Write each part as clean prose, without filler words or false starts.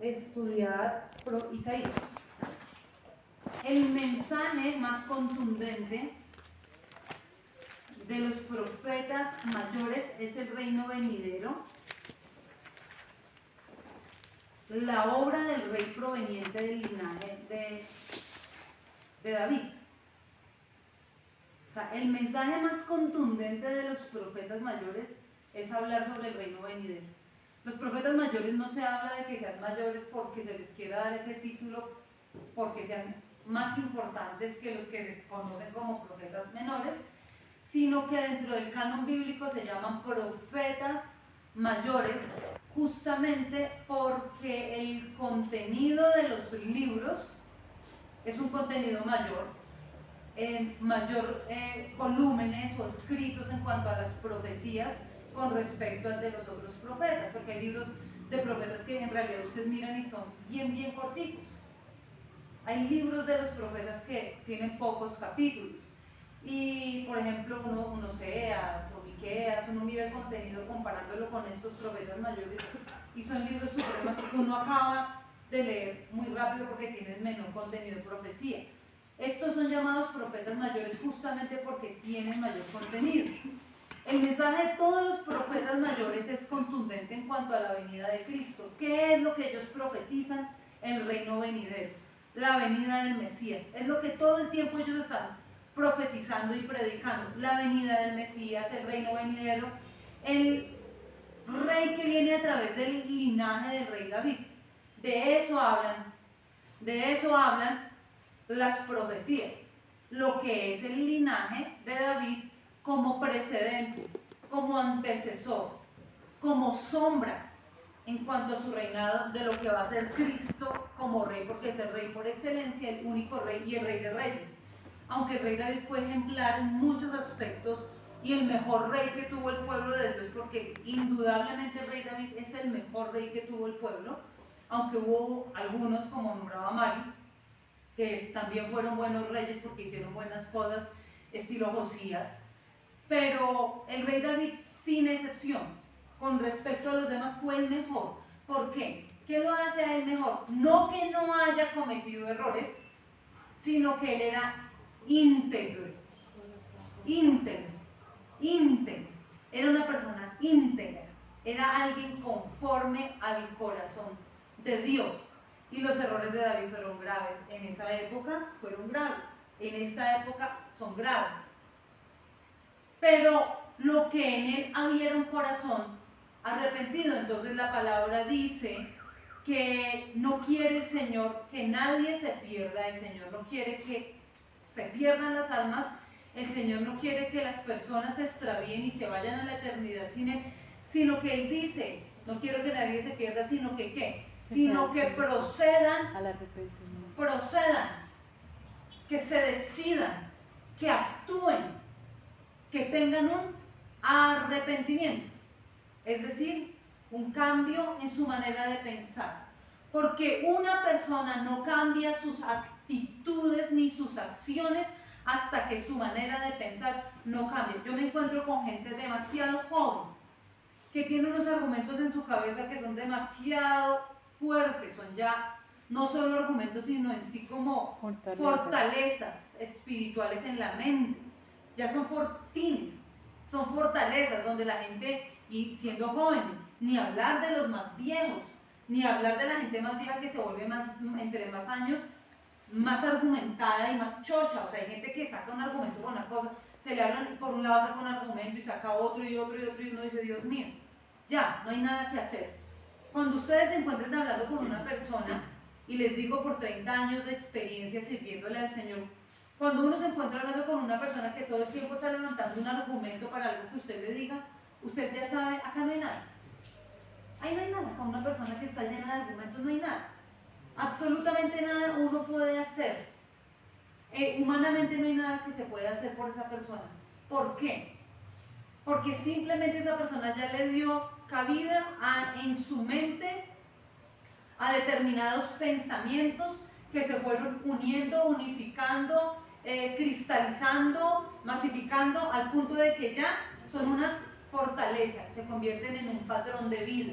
estudiar Isaías. El mensaje más contundente de los profetas mayores es el reino venidero, la obra del rey proveniente del linaje de David. O sea, el mensaje más contundente de los profetas mayores es hablar sobre el reino venidero. Los profetas mayores no se habla de que sean mayores porque se les quiera dar ese título, porque sean más importantes que los que se conocen como profetas menores, sino que dentro del canon bíblico se llaman profetas mayores, justamente porque el contenido de los libros es un contenido mayor, en mayor volúmenes o escritos en cuanto a las profecías con respecto al de los otros profetas, porque hay libros de profetas que en realidad ustedes miran y son bien corticos. Hay libros de los profetas que tienen pocos capítulos. Y, por ejemplo, uno Oseas o Miqueas, uno mira el contenido comparándolo con estos profetas mayores y son libros supremos que uno acaba de leer muy rápido porque tienen menor contenido de profecía. Estos son llamados profetas mayores justamente porque tienen mayor contenido. El mensaje de todos los profetas mayores es contundente en cuanto a la venida de Cristo. ¿Qué es lo que ellos profetizan? El reino venidero, la venida del Mesías. Es lo que todo el tiempo ellos están profetizando y predicando. La venida del Mesías, el reino venidero, el rey que viene a través del linaje del rey David. De eso hablan las profecías. Lo que es el linaje de David como precedente, como antecesor, como sombra en cuanto a su reinado de lo que va a ser Cristo como rey, porque es el rey por excelencia, el único rey y el rey de reyes. Aunque el rey David fue ejemplar en muchos aspectos y el mejor rey que tuvo el pueblo de Dios, porque indudablemente el rey David es el mejor rey que tuvo el pueblo, aunque hubo algunos, como nombraba Mari, que también fueron buenos reyes porque hicieron buenas cosas, estilo Josías, pero el rey David, sin excepción, con respecto a los demás, fue el mejor. ¿Por qué? ¿Qué lo hace a él mejor? No que no haya cometido errores, sino que él era íntegro. Era una persona íntegra, era alguien conforme al corazón de Dios. Y los errores de David fueron graves. En esa época fueron graves, en esta época son graves. Pero lo que en él había era un corazón arrepentido. Entonces la palabra dice que no quiere el Señor que nadie se pierda, el Señor no quiere que se pierdan las almas, el Señor no quiere que las personas se extravíen y se vayan a la eternidad sin Él, sino que Él dice, no quiero que nadie se pierda, sino que ¿qué? Sino que procedan al arrepentimiento, que se decidan, que actúen, que tengan un arrepentimiento, es decir, un cambio en su manera de pensar, porque una persona no cambia sus actitudes ni sus acciones hasta que su manera de pensar no cambie. Yo me encuentro con gente demasiado joven que tiene unos argumentos en su cabeza que son demasiado fuertes, son ya no solo argumentos sino en sí como fortalezas espirituales en la mente, ya son fortines, son fortalezas donde la gente, y siendo jóvenes, ni hablar de los más viejos, ni hablar de la gente más vieja que se vuelve más, entre más años, más argumentada y más chocha. O sea, hay gente que saca un argumento con una cosa, se le hablan por un lado, saca un argumento y saca otro y otro y otro, y uno dice, Dios mío, ya, no hay nada que hacer. Cuando ustedes se encuentren hablando con una persona, y les digo por 30 años de experiencia sirviéndole al Señor, cuando uno se encuentra hablando con una persona que todo el tiempo está levantando un argumento para algo que usted le diga, usted ya sabe, acá no hay nada. Ahí no hay nada, con una persona que está llena de argumentos no hay nada. Absolutamente nada uno puede hacer. Humanamente no hay nada que se pueda hacer por esa persona. ¿Por qué? Porque simplemente esa persona ya le dio cabida en su mente a determinados pensamientos que se fueron uniendo, unificando, cristalizando, masificando al punto de que ya son una fortaleza, se convierten en un patrón de vida.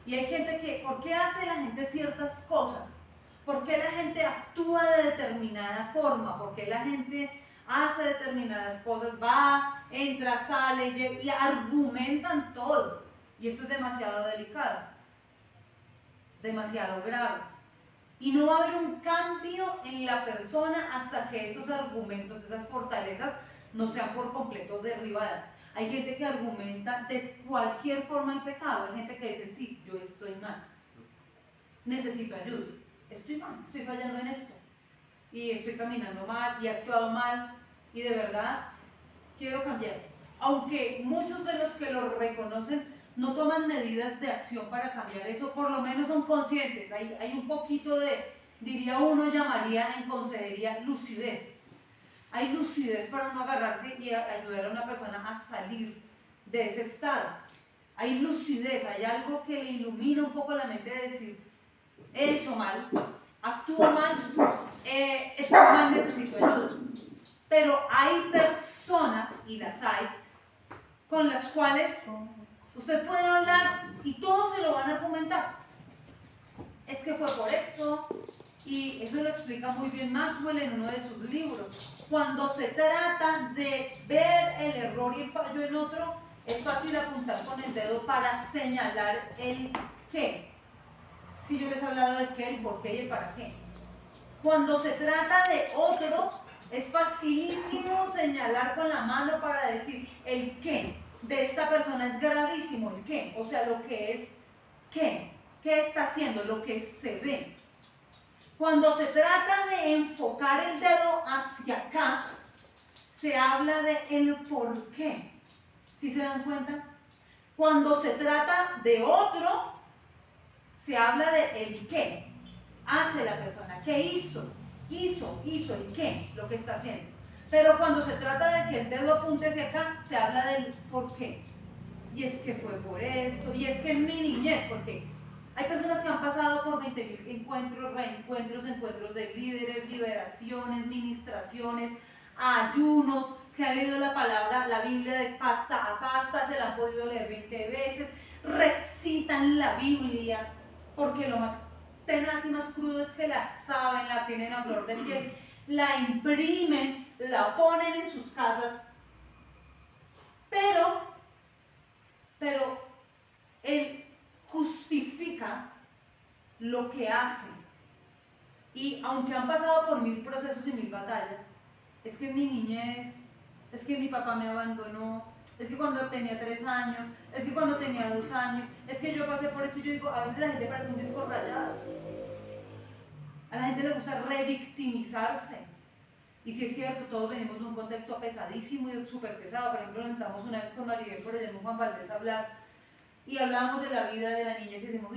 Y hay gente que, ¿por qué hace la gente ciertas cosas? ¿Por qué la gente actúa de determinada forma? ¿Por qué la gente hace determinadas cosas? Va, entra, sale y argumentan todo. Y esto es demasiado delicado, demasiado grave. Y no va a haber un cambio en la persona hasta que esos argumentos, esas fortalezas, no sean por completo derribadas. Hay gente que argumenta de cualquier forma el pecado. Hay gente que dice, sí, yo estoy mal, necesito ayuda, estoy mal, estoy fallando en esto, y estoy caminando mal, y he actuado mal, y de verdad quiero cambiar. Aunque muchos de los que lo reconocen no toman medidas de acción para cambiar eso, por lo menos son conscientes. Hay un poquito de, diría uno, llamaría en consejería lucidez. Hay lucidez para uno agarrarse y ayudar a una persona a salir de ese estado. Hay lucidez, hay algo que le ilumina un poco la mente de decir, he hecho mal, actúo mal, estoy mal, necesito ayuda. Pero hay personas, y las hay, con las cuales usted puede hablar y todos se lo van a argumentar. Es que fue por esto, y eso lo explica muy bien Maxwell en uno de sus libros. Cuando se trata de ver el error y el fallo en otro, es fácil apuntar con el dedo para señalar el qué. Si yo les he hablado del qué, el por qué y el para qué. Cuando se trata de otro, es facilísimo señalar con la mano para decir el qué de esta persona es gravísimo, el qué, o sea, lo que es qué está haciendo, lo que se ve. Cuando se trata de enfocar el dedo hacia acá, se habla de el por qué. ¿Sí se dan cuenta? Cuando se trata de otro, se habla de el qué hace la persona, qué hizo el qué, lo que está haciendo. Pero cuando se trata de que el dedo apunte hacia acá, se habla del por qué. Y es que fue por esto, y es que en mi niñez, porque hay personas que han pasado por 20.000 encuentros, reencuentros, encuentros de líderes, liberaciones, ministraciones, ayunos, que han leído la palabra, la Biblia de pasta a pasta, se la han podido leer 20 veces, recitan la Biblia, porque lo más tenaz y más crudo es que la saben, la tienen a flor de piel, la imprimen, la ponen en sus casas, pero él justifica lo que hace. Y aunque han pasado por 1000 procesos y 1000 batallas, es que en mi niñez, es que mi papá me abandonó, es que cuando tenía 3 años, es que cuando tenía 2 años, es que yo pasé por esto y yo digo, a veces la gente parece un disco rayado. A la gente le gusta revictimizarse. Y si es cierto, todos venimos de un contexto pesadísimo y súper pesado. Por ejemplo, nos sentamos una vez con Maribel por allá en Juan Valdés a hablar y hablábamos de la vida de la niñez y decimos,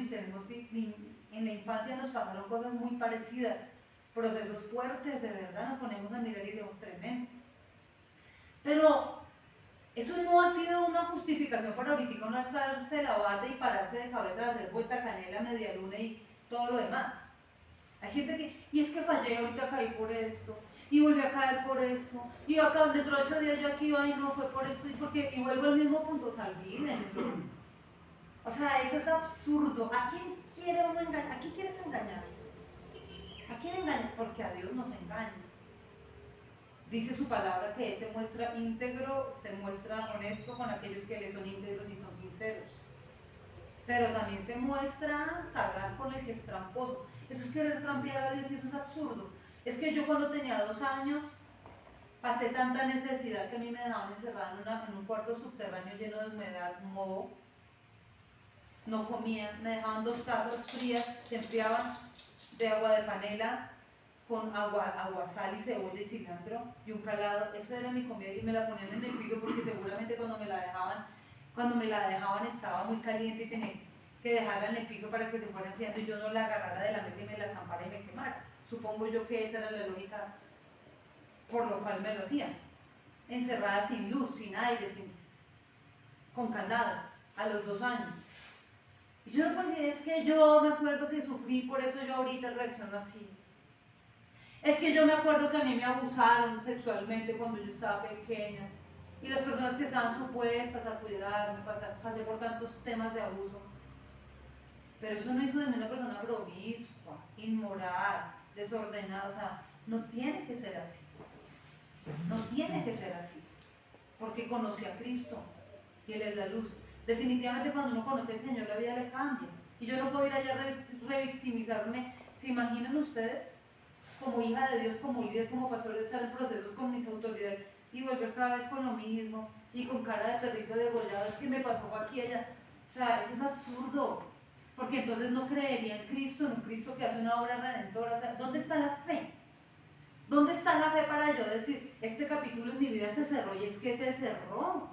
en la infancia nos pasaron cosas muy parecidas, procesos fuertes, de verdad, nos ponemos a mirar y decimos, tremendo. Pero eso no ha sido una justificación para ahorita no alzarse la bata y pararse de cabeza de hacer vuelta canela, media luna y todo lo demás. Hay gente que, y es que fallé, ahorita caí por esto, y volví a caer por esto, y acá dentro de 8 días yo aquí, ay no, fue por esto, y vuelvo al mismo punto, olvídenlo. O sea, eso es absurdo. ¿A quién quiere uno engañar? ¿A quién quieres engañar? ¿A quién engañar? Porque a Dios nos engaña. Dice su palabra que Él se muestra íntegro, se muestra honesto con aquellos que le son íntegros y son sinceros. Pero también se muestra sagaz con el que es tramposo. Eso es querer trampear a Dios y eso es absurdo. Es que yo cuando tenía 2 años pasé tanta necesidad que a mí me dejaban encerrada en un cuarto subterráneo lleno de humedad, moho. No comía, me dejaban 2 tazas frías, se enfriaban de agua de panela con agua, sal y cebolla y cilantro y un calado. Eso era mi comida y me la ponían en el piso porque seguramente cuando me la dejaban estaba muy caliente y tenía que dejarla en el piso para que se fuera enfriando y yo no la agarrara de la mesa y me la zampara y me quemara. Supongo yo que esa era la lógica por lo cual me lo hacían. Encerrada sin luz, sin aire, con candado, a los 2 años. Y yo no puedo decir, es que yo me acuerdo que sufrí, por eso yo ahorita reacciono así. Es que yo me acuerdo que a mí me abusaron sexualmente cuando yo estaba pequeña. Y las personas que estaban supuestas a cuidarme, pasé por tantos temas de abuso. Pero eso no hizo de mí una persona promiscua, inmoral, desordenada. O sea, no tiene que ser así. No tiene que ser así. Porque conocí a Cristo y Él es la luz. Definitivamente cuando uno conoce al Señor la vida le cambia. Y yo no puedo ir allá a revictimizarme. ¿Se imaginan ustedes? Como hija de Dios, como líder, como pastor, estar en procesos con mis autoridades y volver cada vez con lo mismo y con cara de perrito degollado, es que me pasó aquí y allá. O sea, eso es absurdo, porque entonces no creería en Cristo, en un Cristo que hace una obra redentora. O sea, ¿dónde está la fe? ¿Dónde está la fe para yo decir, este capítulo en mi vida se cerró? Y es que se cerró,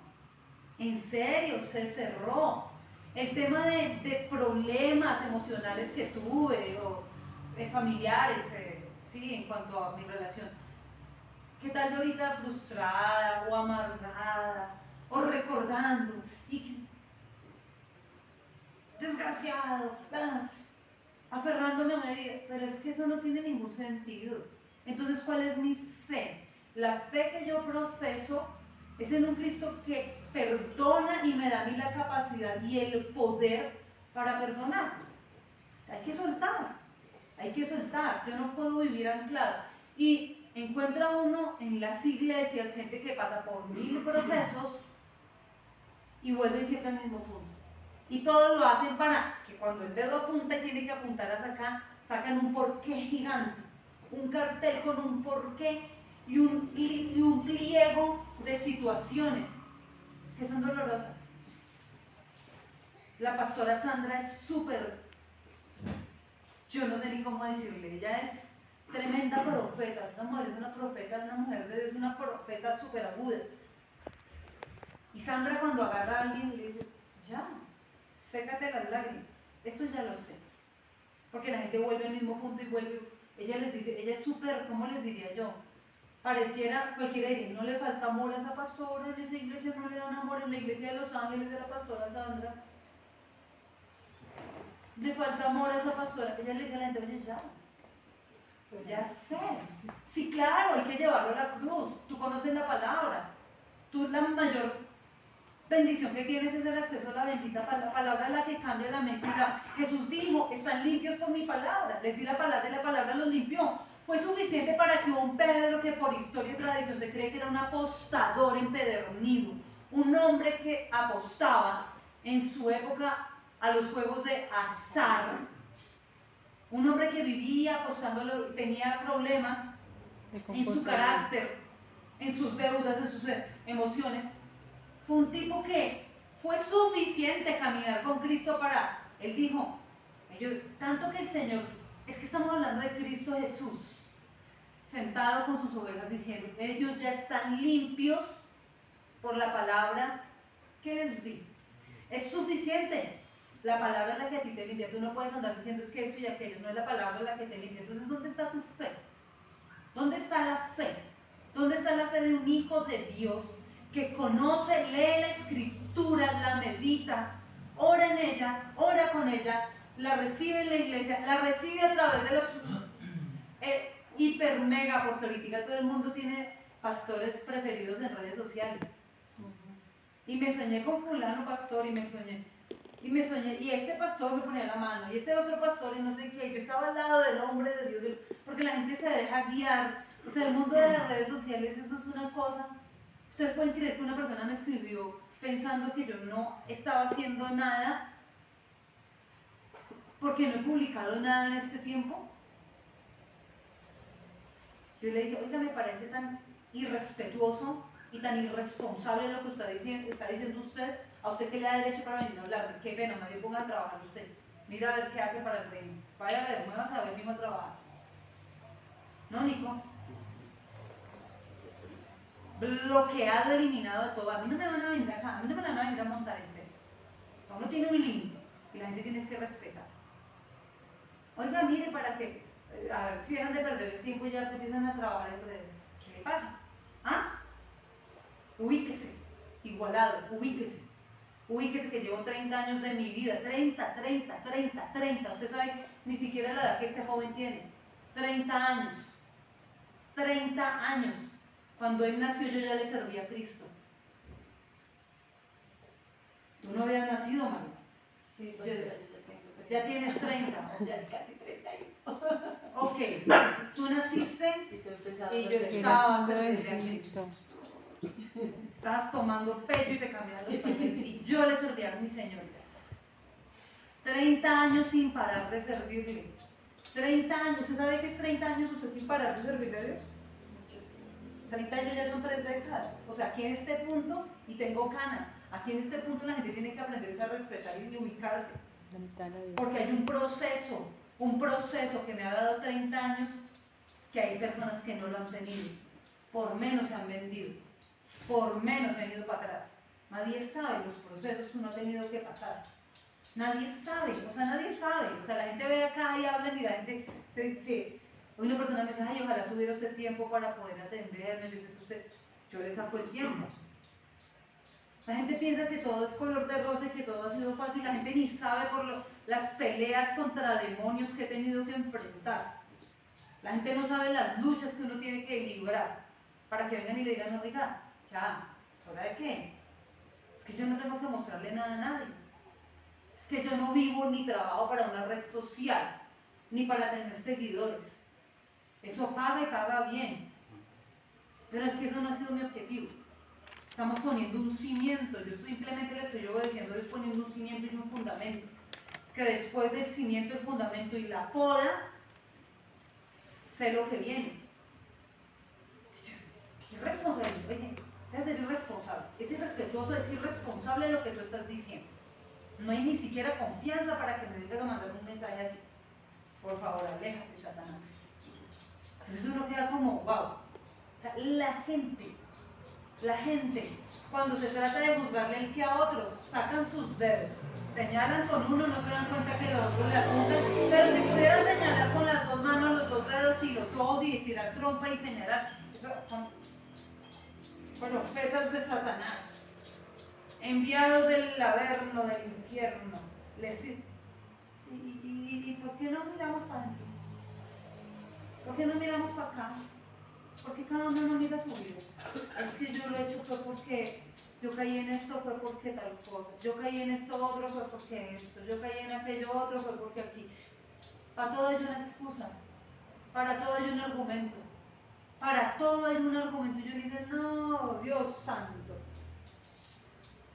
en serio, se cerró. El tema de problemas emocionales que tuve, o familiares, sí, en cuanto a mi relación. ¿Qué tal de ahorita frustrada o amargada o recordando? Y desgraciado, aferrándome a una herida. Pero es que eso no tiene ningún sentido. Entonces, ¿cuál es mi fe? La fe que yo profeso es en un Cristo que perdona y me da a mí la capacidad y el poder para perdonar. Hay que soltar, hay que soltar. Yo no puedo vivir anclado. Y encuentra uno en las iglesias gente que pasa por 1000 procesos y vuelven siempre al mismo punto. Y todos lo hacen para que cuando el dedo apunta y tiene que apuntar hacia acá, sacan un porqué gigante, un cartel con un porqué y un pliego de situaciones que son dolorosas. La pastora Sandra es súper, yo no sé ni cómo decirle, ella es tremenda profeta. Esa mujer es una profeta, una mujer de Dios, una profeta súper aguda. Y Sandra cuando agarra a alguien le dice, ya, sécate las lágrimas, esto ya lo sé. Porque la gente vuelve al mismo punto y vuelve. Ella les dice, ella es súper, ¿cómo les diría yo? Pareciera, cualquiera diría, no le falta amor a esa pastora, en esa iglesia no le dan amor, en la iglesia de Los Ángeles de la pastora Sandra. Le falta amor a esa pastora. Ella le dice a la gente, oye, ya sé. Sí, claro, hay que llevarlo a la cruz. Tú conoces la palabra. Tú la mayor bendición que tienes es el acceso a la bendita palabra. La palabra es la que cambia la mente. Jesús dijo, están limpios por mi palabra. Les di la palabra y la palabra los limpió. Fue suficiente para que un Pedro que por historia y tradición se cree que era un apostador empedernido, un hombre que apostaba en su época a los juegos de azar, un hombre que vivía apostando, tenía problemas en su carácter, en sus deudas, en sus emociones. Fue un tipo que fue suficiente caminar con Cristo para, él dijo, tanto que el Señor, es que estamos hablando de Cristo Jesús, sentado con sus ovejas diciendo, ellos ya están limpios por la palabra que les di. Es suficiente. La palabra es la que a ti te limpia. Tú no puedes andar diciendo es que eso y aquello. No es la palabra la que te limpia. Entonces, ¿dónde está tu fe? ¿Dónde está la fe? ¿Dónde está la fe de un hijo de Dios que conoce, lee la escritura, la medita, ora en ella, ora con ella, la recibe en la iglesia, la recibe a través de los hiper mega, porque ahorita todo el mundo tiene pastores preferidos en redes sociales? Y me soñé con fulano pastor y me soñé, y este pastor me ponía la mano, y este otro pastor, y no sé qué, y yo estaba al lado del hombre de Dios, porque la gente se deja guiar. O sea, el mundo de las redes sociales, eso es una cosa. Ustedes pueden creer que una persona me escribió pensando que yo no estaba haciendo nada, porque no he publicado nada en este tiempo. Yo le dije, oiga, me parece tan irrespetuoso y tan irresponsable lo que está diciendo usted. ¿A usted qué le da derecho para venir a hablar? Qué pena, nadie ponga a trabajar usted. Mira a ver qué hace para el reino. Vaya a ver, muevas a ver mismo a trabajar. ¿No, Nico? Bloqueado, eliminado de todo. A mí no me van a venir acá, a mí no me van a venir a montar en serio. Uno tiene un límite y la gente tiene que respetar. Oiga, mire, para que, a ver si dejan de perder el tiempo y ya empiezan a trabajar en redes. ¿Qué le pasa? ¿Ah? Ubíquese, igualado, ubíquese. Ubíquese que llevo 30 años de mi vida, 30. Usted sabe ni siquiera la edad que este joven tiene. 30 años. 30 años. Cuando él nació yo ya le servía a Cristo. ¿Tú no habías nacido, María? Sí, pues yo ya tengo Ya tienes 30. Ya casi 31. Ok, tú naciste y yo Era estaba un servirle a Cristo. bebecito. Estabas tomando pecho y te cambiaban los pañales y yo le servía a mi Señor. 30 años sin parar de servirle. 30 años, ¿usted sabe qué es 30 años usted sin parar de servirle a Dios? 30 años ya son 3 décadas. O sea, aquí en este punto, y tengo canas, aquí en este punto la gente tiene que aprender a respetar y ubicarse. Porque hay un proceso que me ha dado 30 años, que hay personas que no lo han tenido. Por menos se han vendido, por menos se han ido para atrás. Nadie sabe los procesos que uno ha tenido que pasar. Nadie sabe, o sea, la gente ve acá y hablan y la gente hoy una persona me dice, ay, ojalá tuviera usted tiempo para poder atenderme. Yo sé que yo le saco el tiempo. La gente piensa que todo es color de rosa y que todo ha sido fácil. La gente ni sabe por las peleas contra demonios que he tenido que enfrentar. La gente no sabe las luchas que uno tiene que librar para que vengan y le digan, no, oiga, ya, ¿es hora de qué? Es que yo no tengo que mostrarle nada a nadie. Es que yo no vivo ni trabajo para una red social, ni para tener seguidores. Eso paga y paga bien. Pero es que eso no ha sido mi objetivo. Estamos poniendo un cimiento. Yo simplemente le estoy obedeciendo, es poniendo un cimiento y un fundamento. Que después del cimiento, el fundamento y la poda, sé lo que viene. Qué responsabilidad. Oye, es ser irresponsable. Es irrespetuoso, es irresponsable lo que tú estás diciendo. No hay ni siquiera confianza para que me vengas a mandar un mensaje así. Por favor, aléjate, Satanás. Entonces uno queda como, wow. La gente, cuando se trata de juzgarle el que a otros, sacan sus dedos, señalan con uno, no se dan cuenta que los otros le apuntan, pero si pudieran señalar con las dos manos, los dos dedos y los ojos y tirar trompa y señalar, eso son profetas de Satanás, enviados del averno, del infierno. ¿Y por qué no miramos para adentro? ¿Por qué no miramos para acá? ¿Por qué cada uno no mira su vida? Es que yo lo he hecho fue porque yo caí en esto, fue porque tal cosa. Yo caí en esto otro, fue porque esto. Yo caí en aquello otro, fue porque aquí. Para todo hay una excusa. Para todo hay un argumento. Para todo hay un argumento. Y yo digo, no, Dios santo.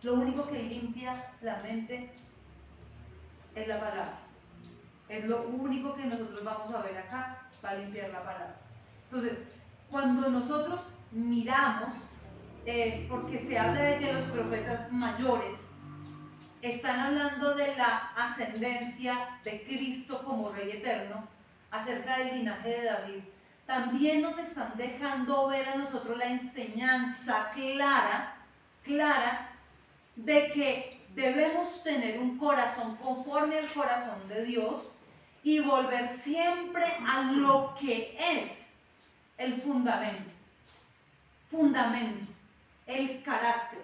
Lo único que limpia la mente es la palabra. Es lo único que nosotros vamos a ver acá, va a limpiar la palabra. Entonces, cuando nosotros miramos, porque se habla de que los profetas mayores están hablando de la ascendencia de Cristo como Rey eterno, acerca del linaje de David, también nos están dejando ver a nosotros la enseñanza clara de que debemos tener un corazón conforme al corazón de Dios y volver siempre a lo que es el fundamento, el carácter,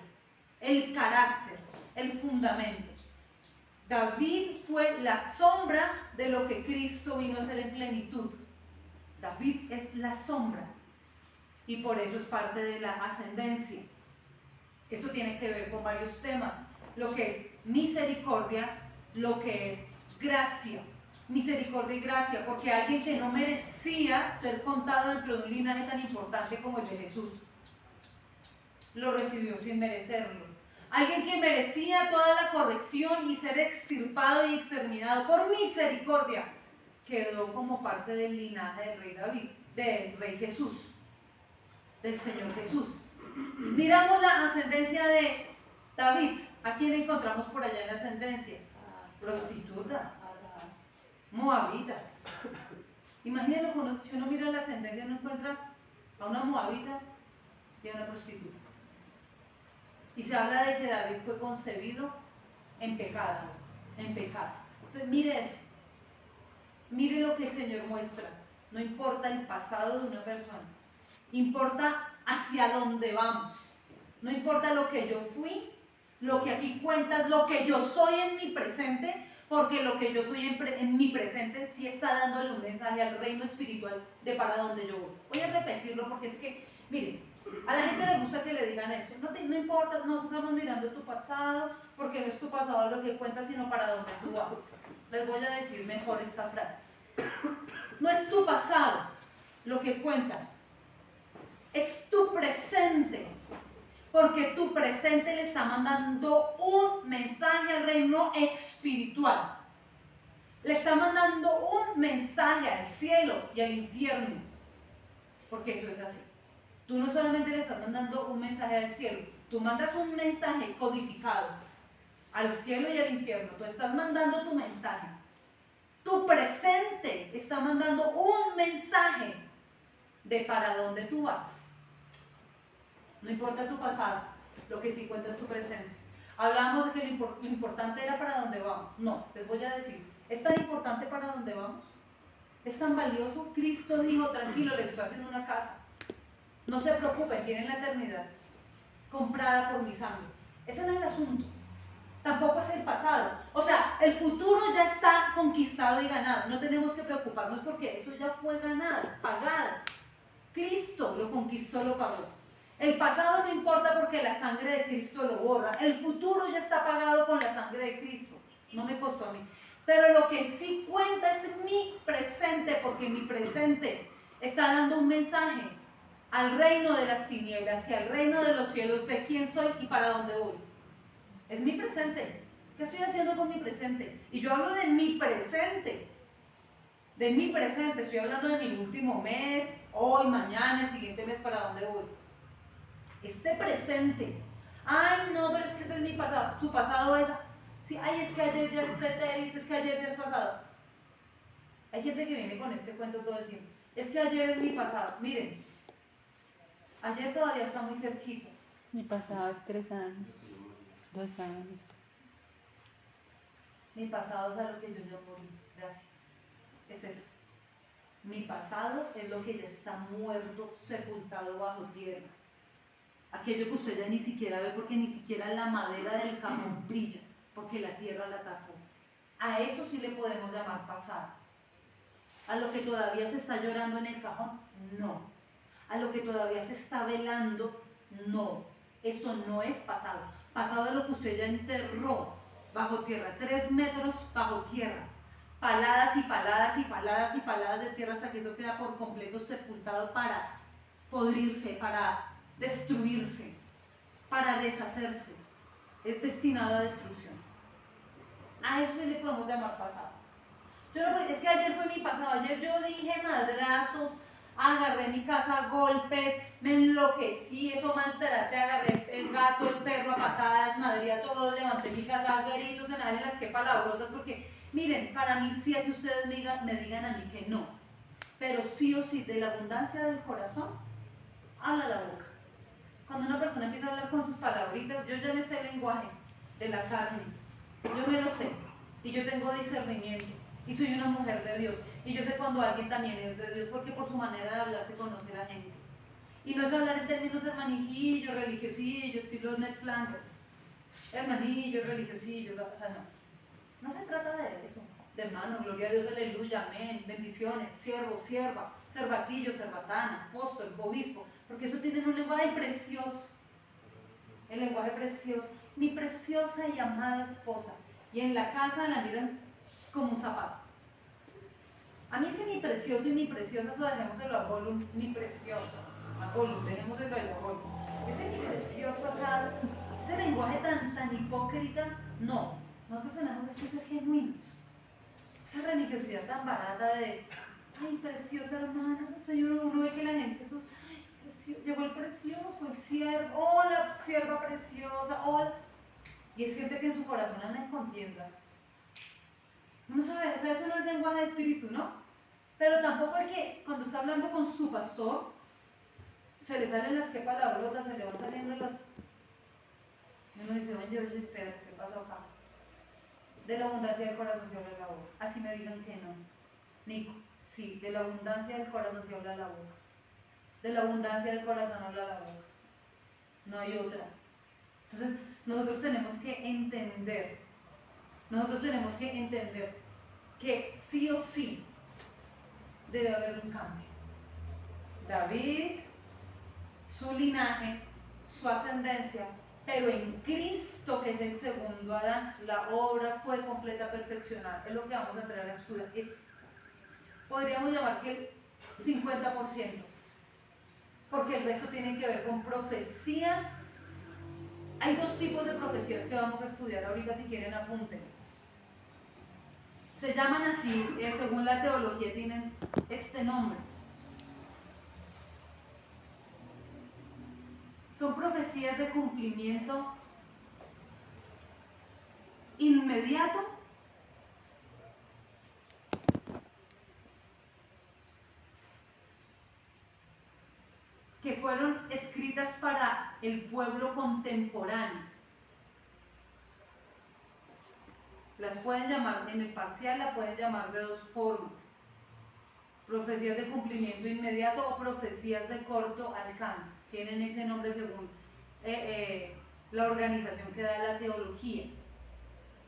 el fundamento. David fue la sombra de lo que Cristo vino a hacer en plenitud. David es la sombra y por eso es parte de la ascendencia. Esto tiene que ver con varios temas, lo que es misericordia, lo que es gracia. Misericordia y gracia, porque alguien que no merecía ser contado dentro de un linaje tan importante como el de Jesús, lo recibió sin merecerlo. Alguien que merecía toda la corrección y ser extirpado y exterminado por misericordia, quedó como parte del linaje del rey David, del rey Jesús, del Señor Jesús. Miramos la ascendencia de David. ¿A quién encontramos por allá en la ascendencia? Prostituta, moabita. Imagínenlo, si uno mira la ascendencia, uno encuentra a una moabita y a una prostituta. Y se habla de que David fue concebido en pecado, Entonces mire eso, mire lo que el Señor muestra. No importa el pasado de una persona, importa hacia dónde vamos. No importa lo que yo fui, lo que aquí cuenta es lo que yo soy en mi presente, porque lo que yo soy en mi presente sí está dándole un mensaje al reino espiritual de para dónde yo voy. Voy a repetirlo porque es que, miren, a la gente le gusta que le digan esto. No importa, no estamos mirando tu pasado, porque no es tu pasado lo que cuenta, sino para dónde tú vas. Les voy a decir mejor esta frase. No es tu pasado lo que cuenta, es tu presente. Porque tu presente le está mandando un mensaje al reino espiritual. Le está mandando un mensaje al cielo y al infierno. Porque eso es así. Tú no solamente le estás mandando un mensaje al cielo, tú mandas un mensaje codificado al cielo y al infierno. Tú estás mandando tu mensaje. Tu presente está mandando un mensaje de para dónde tú vas. No importa tu pasado, lo que sí cuenta es tu presente. Hablábamos de que lo importante era para dónde vamos. No, les voy a decir, ¿es tan importante para dónde vamos? ¿Es tan valioso? Cristo dijo, tranquilo, les estoy haciendo una casa. No se preocupen, tienen la eternidad comprada por mi sangre. Ese no es el asunto. Tampoco es el pasado. O sea, el futuro ya está conquistado y ganado. No tenemos que preocuparnos porque eso ya fue ganado, pagado. Cristo lo conquistó, lo pagó. El pasado no importa porque la sangre de Cristo lo borra. El futuro ya está pagado con la sangre de Cristo. No me costó a mí. Pero lo que sí cuenta es mi presente, porque mi presente está dando un mensaje al reino de las tinieblas y al reino de los cielos de quién soy y para dónde voy. Es mi presente. ¿Qué estoy haciendo con mi presente? Y yo hablo de mi presente. De mi presente. Estoy hablando de mi último mes, hoy, mañana, el siguiente mes, para dónde voy. Este presente. Ay, no, pero es que ese es mi pasado. Su pasado es... Sí, ay, es que ayer ya es pretérito, es que ayer ya es pasado. Hay gente que viene con este cuento todo el tiempo. Es que ayer es mi pasado. Miren, ayer todavía está muy cerquita. Mi pasado es 3 años, 2 años. Mi pasado es a lo que yo ya morí. Gracias. Es eso. Mi pasado es lo que ya está muerto, sepultado bajo tierra. Aquello que usted ya ni siquiera ve porque ni siquiera la madera del cajón brilla, porque la tierra la tapó. A eso sí le podemos llamar pasado. A lo que todavía se está llorando en el cajón, no. A lo que todavía se está velando, no. Eso no es pasado. Pasado es lo que usted ya enterró bajo tierra, 3 metros bajo tierra. Paladas y paladas y paladas y paladas de tierra hasta que eso queda por completo sepultado para podrirse, para destruirse, para deshacerse. Es destinado a destrucción. A eso sí le podemos llamar pasado. Es que ayer fue mi pasado. Ayer yo dije madrazos, agarré mi casa a golpes, me enloquecí, eso maltraté, agarré el gato, el perro a patadas, madre a todos, levanté mi casa a gritos, en las que palabrotas, porque miren, para mí sí, así ustedes me digan a mí que no, pero sí o sí, de la abundancia del corazón, habla la boca. Cuando una persona empieza a hablar con sus palabritas, yo ya me sé el lenguaje de la carne, yo me lo sé, y yo tengo discernimiento, y soy una mujer de Dios, y yo sé cuando alguien también es de Dios, porque por su manera de hablar se conoce a la gente. Y no es hablar en términos hermanijillos, religiosillos, estilo Ned Flanders, hermanillos, religiosillos, o sea, no se trata de eso, de hermano, gloria a Dios, aleluya, amén, bendiciones, siervo, sierva, cervatillo, cerbatana, apóstol, obispo, porque eso tiene un lenguaje precioso, el lenguaje precioso, mi preciosa y amada esposa, y en la casa la miran como un zapato. A mí ese mi precioso y mi preciosa, eso dejémoselo a Gollum, mi precioso, a Gollum, dejémoselo a Gollum. Ese mi precioso acá, ese lenguaje tan hipócrita, no. Nosotros tenemos que ser genuinos. Esa religiosidad tan barata de, ay, preciosa hermana, uno ve que la gente, eso, llegó el precioso, el siervo, hola, sierva preciosa, hola. Y es gente que en su corazón anda en contienda. Uno sabe, o sea, eso no es lenguaje de espíritu, ¿no? Pero tampoco es que cuando está hablando con su pastor, se le salen las que palabrotas, se le van saliendo las... Y uno dice, oye, espera, ¿qué pasó acá? De la abundancia del corazón se habla la boca. Así me digan que no. Nico, sí, de la abundancia del corazón se habla la boca. De la abundancia del corazón habla la boca. No hay otra. Entonces, nosotros tenemos que entender que sí o sí debe haber un cambio. David, su linaje, su ascendencia, pero en Cristo, que es el segundo Adán, la obra fue completa, perfeccionada. Es lo que vamos a entrar a estudiar. Podríamos llamar que el 50%, porque el resto tiene que ver con profecías. Hay dos tipos de profecías que vamos a estudiar ahorita, si quieren apunten. Se llaman así, según la teología tienen este nombre. Son profecías de cumplimiento inmediato que fueron escritas para el pueblo contemporáneo. Las pueden llamar, en el parcial la pueden llamar de dos formas: profecías de cumplimiento inmediato o profecías de corto alcance. Tienen ese nombre según la organización que da la teología.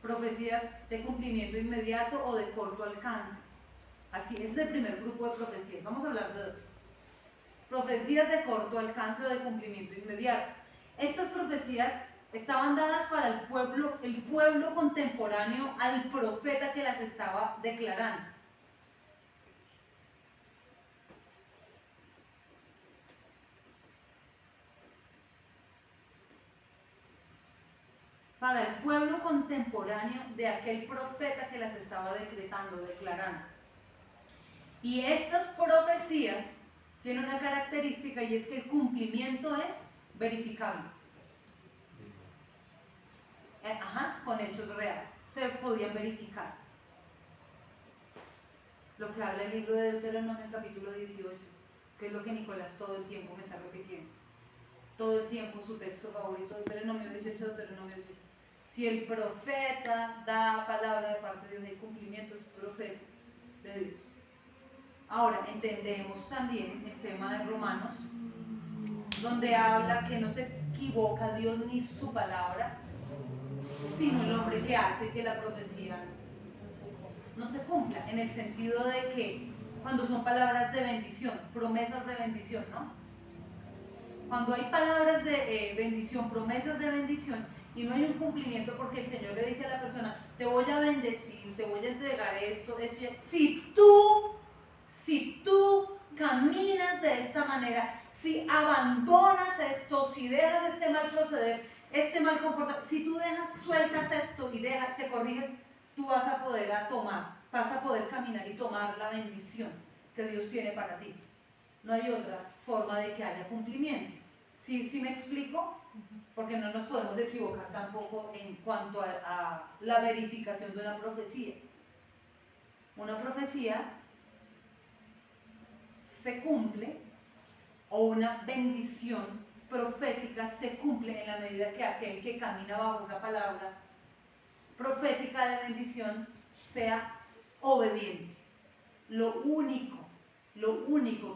Profecías de cumplimiento inmediato o de corto alcance. Así, ese es el primer grupo de profecías. Vamos a hablar de dos. Profecías de corto alcance o de cumplimiento inmediato. Estas profecías estaban dadas para el pueblo contemporáneo al profeta que las estaba declarando. Para el pueblo contemporáneo de aquel profeta que las estaba declarando. Y estas profecías tienen una característica, y es que el cumplimiento es verificable. Con hechos reales. Se podían verificar. Lo que habla el libro de Deuteronomio, capítulo 18, que es lo que Nicolás todo el tiempo me está repitiendo. Todo el tiempo su texto favorito, Deuteronomio 18, Deuteronomio 18. Si el profeta da palabra de parte de Dios, hay cumplimiento, es profeta de Dios. Ahora, entendemos también el tema de Romanos, donde habla que no se equivoca Dios ni su palabra, sino el hombre que hace que la profecía no se cumpla, en el sentido de que cuando son palabras de bendición, promesas de bendición, ¿no? Cuando hay palabras de bendición, promesas de bendición, y no hay un cumplimiento, porque el Señor le dice a la persona: te voy a bendecir, te voy a entregar esto, si tú caminas de esta manera, si abandonas esto, si dejas este mal proceder, este mal comportamiento, si tú sueltas esto y te corriges, tú vas a poder caminar y tomar la bendición que Dios tiene para ti. No hay otra forma de que haya cumplimiento. ¿Sí me explico? Porque no nos podemos equivocar tampoco en cuanto a la verificación de una profecía. Una profecía se cumple, o una bendición profética se cumple en la medida que aquel que camina bajo esa palabra profética de bendición sea obediente. Lo único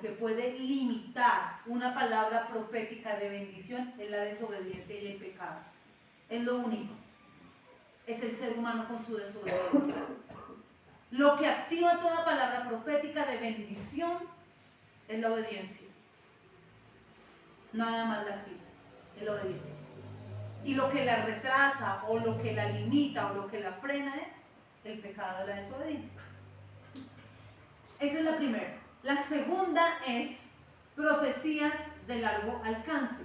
que puede limitar una palabra profética de bendición es la desobediencia y el pecado. Es lo único. Es el ser humano con su desobediencia. Lo que activa toda palabra profética de bendición es la obediencia. Nada más la activa, es la obediencia. Y lo que la retrasa, o lo que la limita, o lo que la frena es el pecado de la desobediencia. Esa es la primera. La segunda es profecías de largo alcance.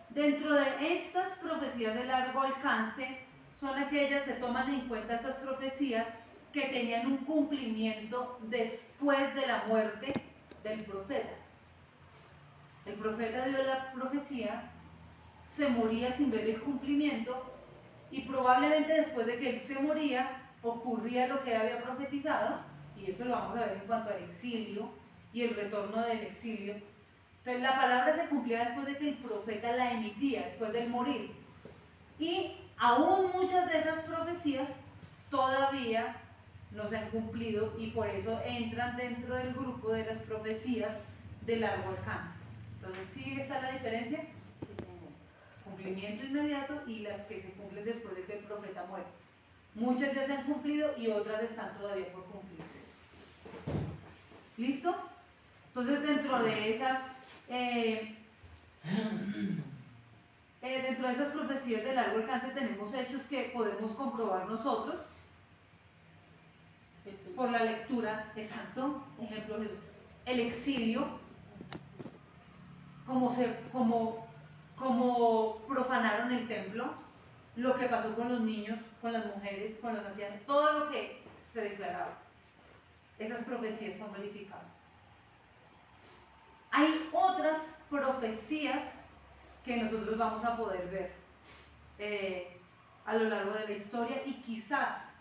Dentro de estas profecías de largo alcance son aquellas, se toman en cuenta estas profecías que tenían un cumplimiento después de la muerte del profeta. El profeta dio la profecía, se moría sin ver el cumplimiento, y probablemente después de que él se moría ocurría lo que él había profetizado, y esto lo vamos a ver en cuanto al exilio y el retorno del exilio. Entonces la palabra se cumplía después de que el profeta la emitía, después del morir, y aún muchas de esas profecías todavía no se han cumplido, y por eso entran dentro del grupo de las profecías de largo alcance. Entonces, ¿sí está la diferencia? Cumplimiento inmediato y las que se cumplen después de que el profeta muere. Muchas ya se han cumplido y otras están todavía por cumplirse. ¿Listo? Entonces, dentro de esas Dentro de esas profecías de largo alcance tenemos hechos que podemos comprobar nosotros por la lectura. Exacto, ejemplo, el exilio, como profanaron el templo, lo que pasó con los niños, con las mujeres, con los ancianos, todo lo que se declaraba. Esas profecías son verificadas. Hay otras profecías que nosotros vamos a poder ver a lo largo de la historia, y quizás,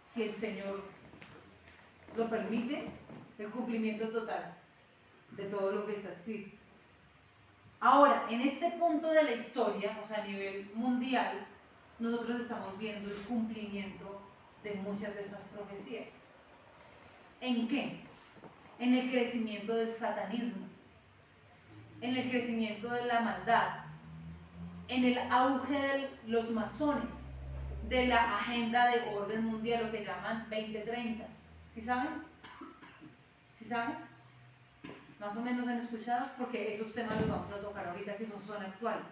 si el Señor lo permite, el cumplimiento total de todo lo que está escrito. Ahora, en este punto de la historia, o sea, a nivel mundial, nosotros estamos viendo el cumplimiento de muchas de estas profecías. ¿En qué? En el crecimiento del satanismo, en el crecimiento de la maldad, en el auge de los masones, de la agenda de orden mundial, lo que llaman 2030. ¿Sí saben? ¿Sí saben? Más o menos han escuchado, porque esos temas los vamos a tocar ahorita, que son actuales.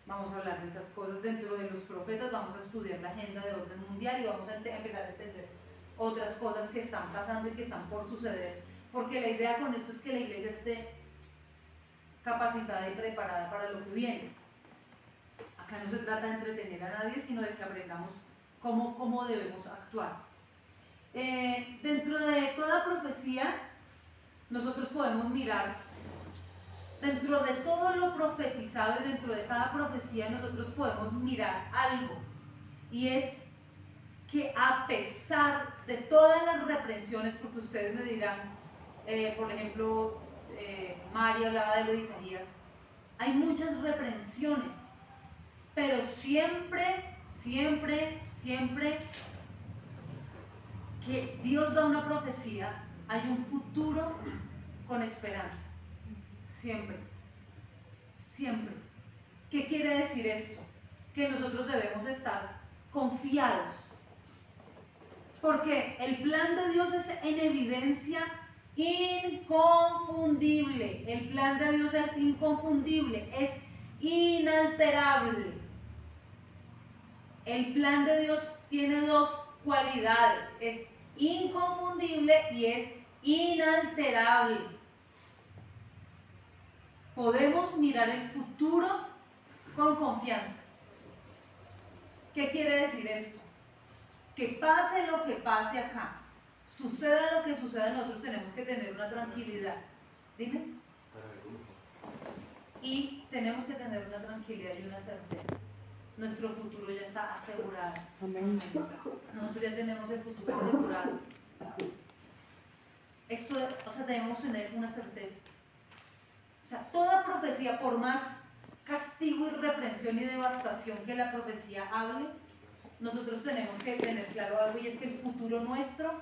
Vamos a hablar de esas cosas dentro de los profetas, vamos a estudiar la agenda de orden mundial y vamos a empezar a entender otras cosas que están pasando y que están por suceder, porque la idea con esto es que la iglesia esté capacitada y preparada para lo que viene. Acá no se trata de entretener a nadie, sino de que aprendamos cómo debemos actuar. Dentro de toda profecía, nosotros podemos mirar, dentro de todo lo profetizado y dentro de cada profecía, nosotros podemos mirar algo, y es que a pesar de todas las reprensiones, porque ustedes me dirán, por ejemplo, Mari hablaba de lo de Isaías, hay muchas reprensiones, pero siempre que Dios da una profecía, hay un futuro con esperanza. Siempre. ¿Qué quiere decir esto? Que nosotros debemos estar confiados, porque el plan de Dios es en evidencia inconfundible. El plan de Dios es inconfundible, es inalterable. El plan de Dios tiene dos cualidades: es inconfundible y es inalterable. Podemos mirar el futuro con confianza. ¿Qué quiere decir esto? Que pase lo que pase acá, suceda lo que suceda, nosotros tenemos que tener una tranquilidad. Dime. Y tenemos que tener una tranquilidad y una certeza. Nuestro futuro ya está asegurado. Amén. Nosotros ya tenemos el futuro asegurado. Esto, o sea, debemos tener una certeza. O sea, toda profecía, por más castigo y reprensión y devastación que la profecía hable, nosotros tenemos que tener claro algo, y es que el futuro nuestro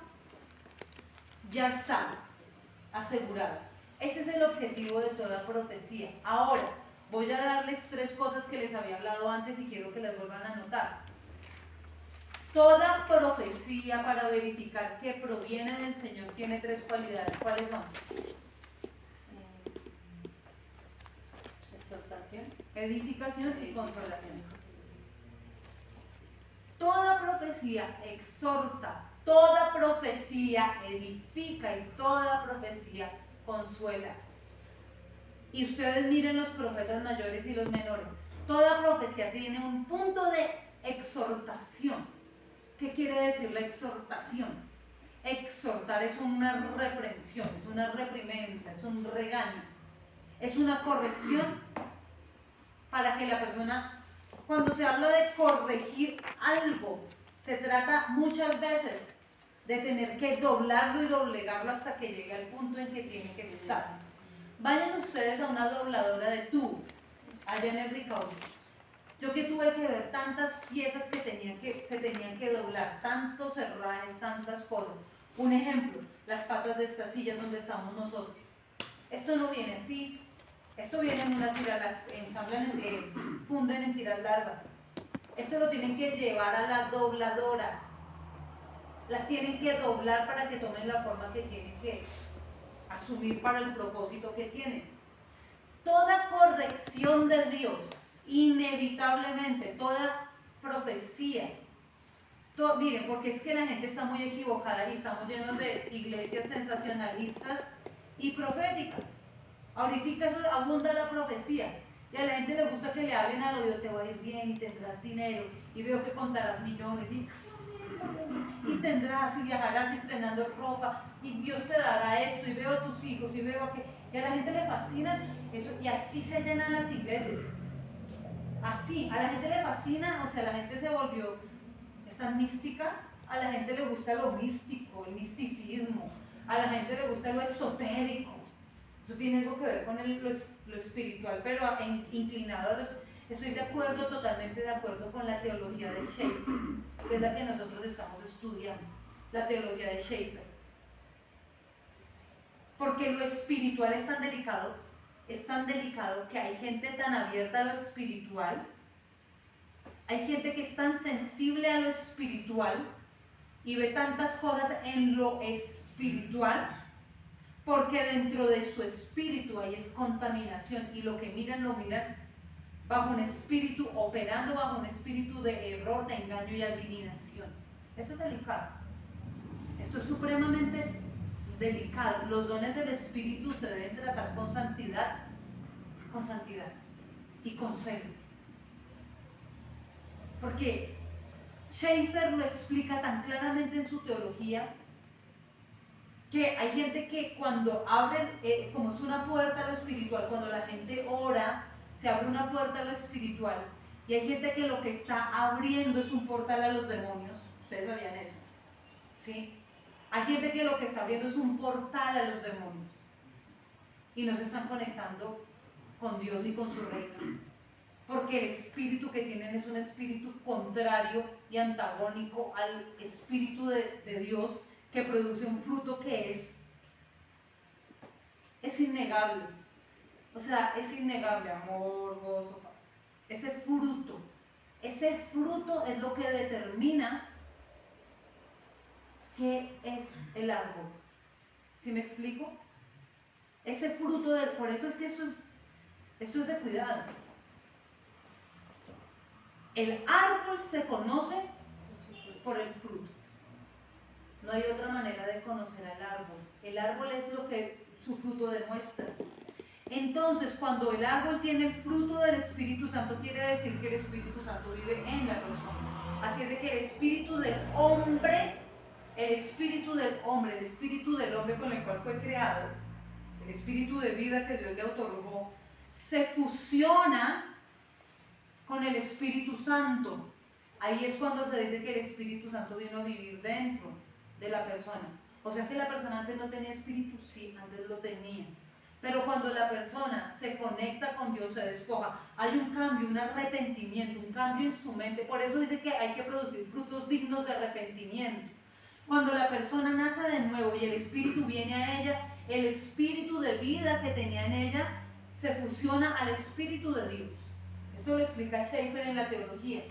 ya está asegurado. Ese es el objetivo de toda profecía. Ahora, voy a darles 3 cosas que les había hablado antes y quiero que las vuelvan a anotar. Toda profecía, para verificar que proviene del Señor, tiene 3 cualidades. ¿Cuáles son? Exhortación, edificación y consolación. Toda profecía exhorta, toda profecía edifica y toda profecía consuela. Y ustedes miren los profetas mayores y los menores. Toda profecía tiene un punto de exhortación. ¿Qué quiere decir la exhortación? Exhortar es una reprensión, es una reprimenda, es un regaño, es una corrección para que la persona, cuando se habla de corregir algo, se trata muchas veces de tener que doblarlo y doblegarlo hasta que llegue al punto en que tiene que estar. Vayan ustedes a una dobladora de tubo, allá en el Ricaurte. Yo que tuve que ver tantas piezas que se tenían que doblar, tantos herrajes, tantas cosas. Un ejemplo, las patas de estas sillas donde estamos nosotros. Esto no viene así. Esto viene en una tira, las ensamblan, funden en tiras largas. Esto lo tienen que llevar a la dobladora. Las tienen que doblar para que tomen la forma que tienen que asumir para el propósito que tienen. toda corrección de Dios, inevitablemente, toda profecía. Miren, porque es que la gente está muy equivocada y estamos llenos de iglesias sensacionalistas y proféticas. Ahorita eso abunda la profecía y a la gente le gusta que le hablen al oído, te va a ir bien y tendrás dinero y veo que contarás millones y tendrás y viajarás y estrenando ropa y Dios te dará esto y veo a tus hijos y veo que... Y a la gente le fascina eso y así se llenan las iglesias. Así, a la gente le fascina, o sea, la gente se volvió esta mística, a la gente le gusta lo místico, el misticismo, a la gente le gusta lo esotérico. Eso tiene algo que ver con lo espiritual, pero inclinado a los... Estoy de acuerdo, totalmente de acuerdo con la teología de Schaeffer, que es la que nosotros estamos estudiando, la teología de Schaeffer. Porque lo espiritual es tan delicado que hay gente tan abierta a lo espiritual, hay gente que es tan sensible a lo espiritual y ve tantas cosas en lo espiritual, porque dentro de su espíritu hay es contaminación y lo que miran lo miran bajo un espíritu, operando bajo un espíritu de error, de engaño y adivinación. Esto es delicado, esto es supremamente delicado. Los dones del espíritu se deben tratar con santidad y con celo, porque Schaeffer lo explica tan claramente en su teología que hay gente que cuando abren, como es una puerta a lo espiritual, cuando la gente ora, se abre una puerta a lo espiritual, y hay gente que lo que está abriendo es un portal a los demonios. ¿Ustedes sabían eso? ¿Sí? Hay gente que lo que está abriendo es un portal a los demonios y no se están conectando con Dios ni con su reino, porque el espíritu que tienen es un espíritu contrario y antagónico al espíritu de Dios, que produce un fruto que es innegable. O sea, es innegable, amor, gozo, paz. Ese fruto es lo que determina qué es el árbol. ¿Sí me explico? Ese fruto, por eso es que esto es de cuidado. El árbol se conoce por el fruto. No hay otra manera de conocer al árbol. El árbol es lo que su fruto demuestra. Entonces, cuando el árbol tiene el fruto del Espíritu Santo, quiere decir que el Espíritu Santo vive en la persona. Así es de que el espíritu del hombre con el cual fue creado, el espíritu de vida que Dios le otorgó, se fusiona con el Espíritu Santo. Ahí es cuando se dice que el Espíritu Santo vino a vivir dentro de la persona. O sea que la persona antes no tenía espíritu, sí, antes lo tenía. Pero cuando la persona se conecta con Dios, se despoja, hay un cambio, un arrepentimiento, un cambio en su mente. Por eso dice que hay que producir frutos dignos de arrepentimiento. Cuando la persona nace de nuevo y el espíritu viene a ella, el espíritu de vida que tenía en ella se fusiona al espíritu de Dios. Esto lo explica Schaeffer en la teología.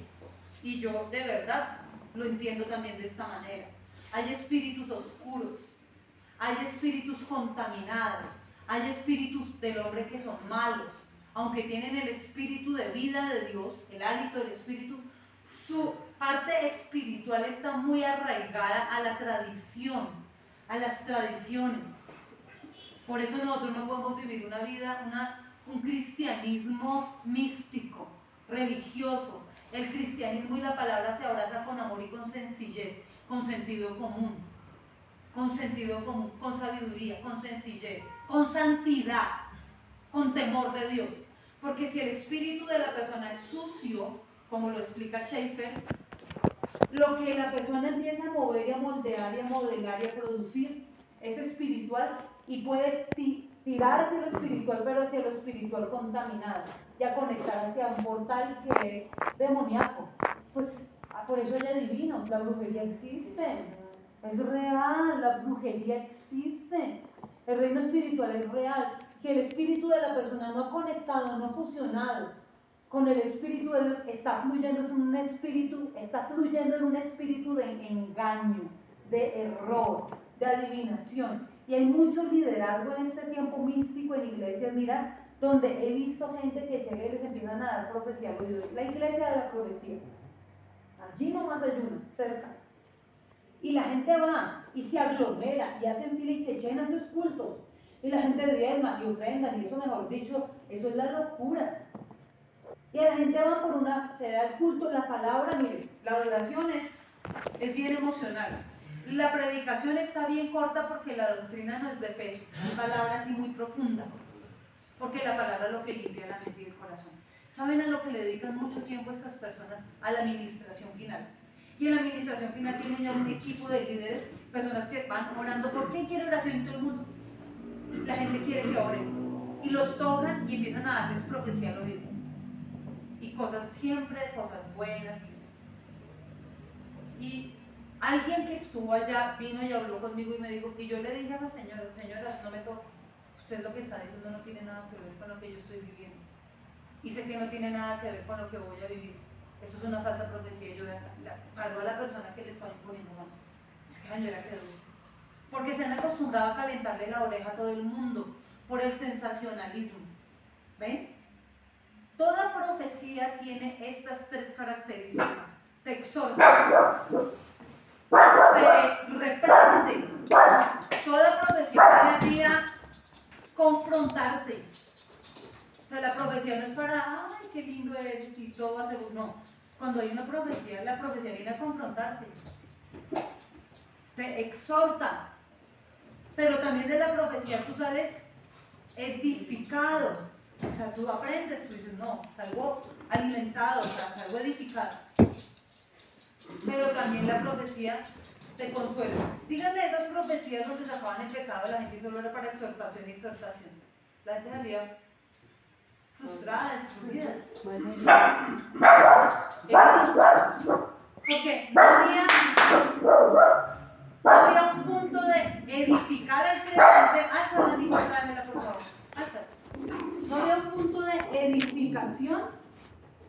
Y yo de verdad lo entiendo también de esta manera. Hay espíritus oscuros, hay espíritus contaminados, hay espíritus del hombre que son malos, aunque tienen el espíritu de vida de Dios, el hálito del espíritu, su parte espiritual está muy arraigada a la tradición, a las tradiciones. Por eso nosotros no podemos vivir una vida, un cristianismo místico, religioso. El cristianismo y la palabra se abraza con amor y con sencillez, con sentido común, con sabiduría, con sencillez, con santidad, con temor de Dios. Porque si el espíritu de la persona es sucio, como lo explica Schaeffer, lo que la persona empieza a mover y a moldear y a modelar y a producir es espiritual y puede tirar hacia lo espiritual, pero hacia lo espiritual contaminado y a conectar hacia un portal que es demoníaco. Pues por eso hay adivinos, la brujería existe, es real, la brujería existe, el reino espiritual es real. Si el espíritu de la persona no ha conectado, no ha fusionado con el espíritu, está fluyendo en un espíritu de engaño, de error, de adivinación. Y hay mucho liderazgo en este tiempo místico en iglesias. Mira donde he visto gente que llega y les empiezan a dar profecía al oído. La iglesia de la profecía. Allí nomás hay una, cerca. Y la gente va y se aglomera y hacen fila y se llenan sus cultos. Y la gente diezma y ofrendan, y eso, mejor dicho, eso es la locura. Y la gente va por se da el culto, la palabra, mire, la adoración es bien emocional. La predicación está bien corta porque la doctrina no es de peso, es palabra así muy profunda, porque la palabra es lo que limpia la mente y el corazón. ¿Saben a lo que le dedican mucho tiempo estas personas? A la administración final. Y en la administración final tienen ya un equipo de líderes, personas que van orando. ¿Por qué quiere oración en todo el mundo? La gente quiere que oren. Y los tocan y empiezan a darles profecía al oído. Y cosas, siempre cosas buenas. Y alguien que estuvo allá vino y habló conmigo y me dijo, y yo le dije a esa señora, señora, no me toque, usted lo que está diciendo no tiene nada que ver con lo que yo estoy viviendo. Y sé que no tiene nada que ver con lo que voy a vivir. Esto es una falsa profecía. Y yo paro a la persona que le estaba imponiendo mano. Es que la señora quedó. Porque se han acostumbrado a calentarle la oreja a todo el mundo por el sensacionalismo. ¿Ven? Toda profecía tiene estas tres características. Te exhorta, te reprende. Toda profecía viene a confrontarte. O sea, la profecía no es para, ay, qué lindo eres y todo va a ser. No. Cuando hay una profecía, la profecía viene a confrontarte. Te exhorta. Pero también de la profecía tú sales edificado. O sea, tú aprendes, tú dices, no, salgo alimentado, o sea, salgo edificado. Pero también la profecía te consuela. Díganme esas profecías donde sacaban el pecado de la gente y solo era para exhortación y exhortación. La gente salía frustrada, destruida. Porque no había un punto de edificar al creyente. Alza la niña, tráemela por favor. Alza. No había un punto de edificación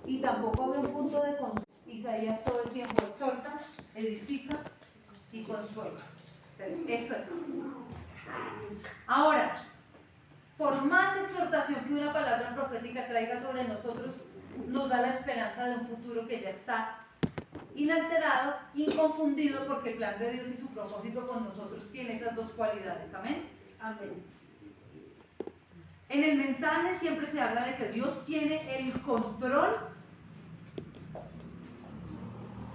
y tampoco había un punto de consuelo. Isaías todo el tiempo exhorta, edifica y consuela. Eso es. Ahora, por más exhortación que una palabra profética traiga sobre nosotros, nos da la esperanza de un futuro que ya está inalterado, inconfundido, porque el plan de Dios y su propósito con nosotros tiene esas dos cualidades. Amén. Amén. En el mensaje siempre se habla de que Dios tiene el control.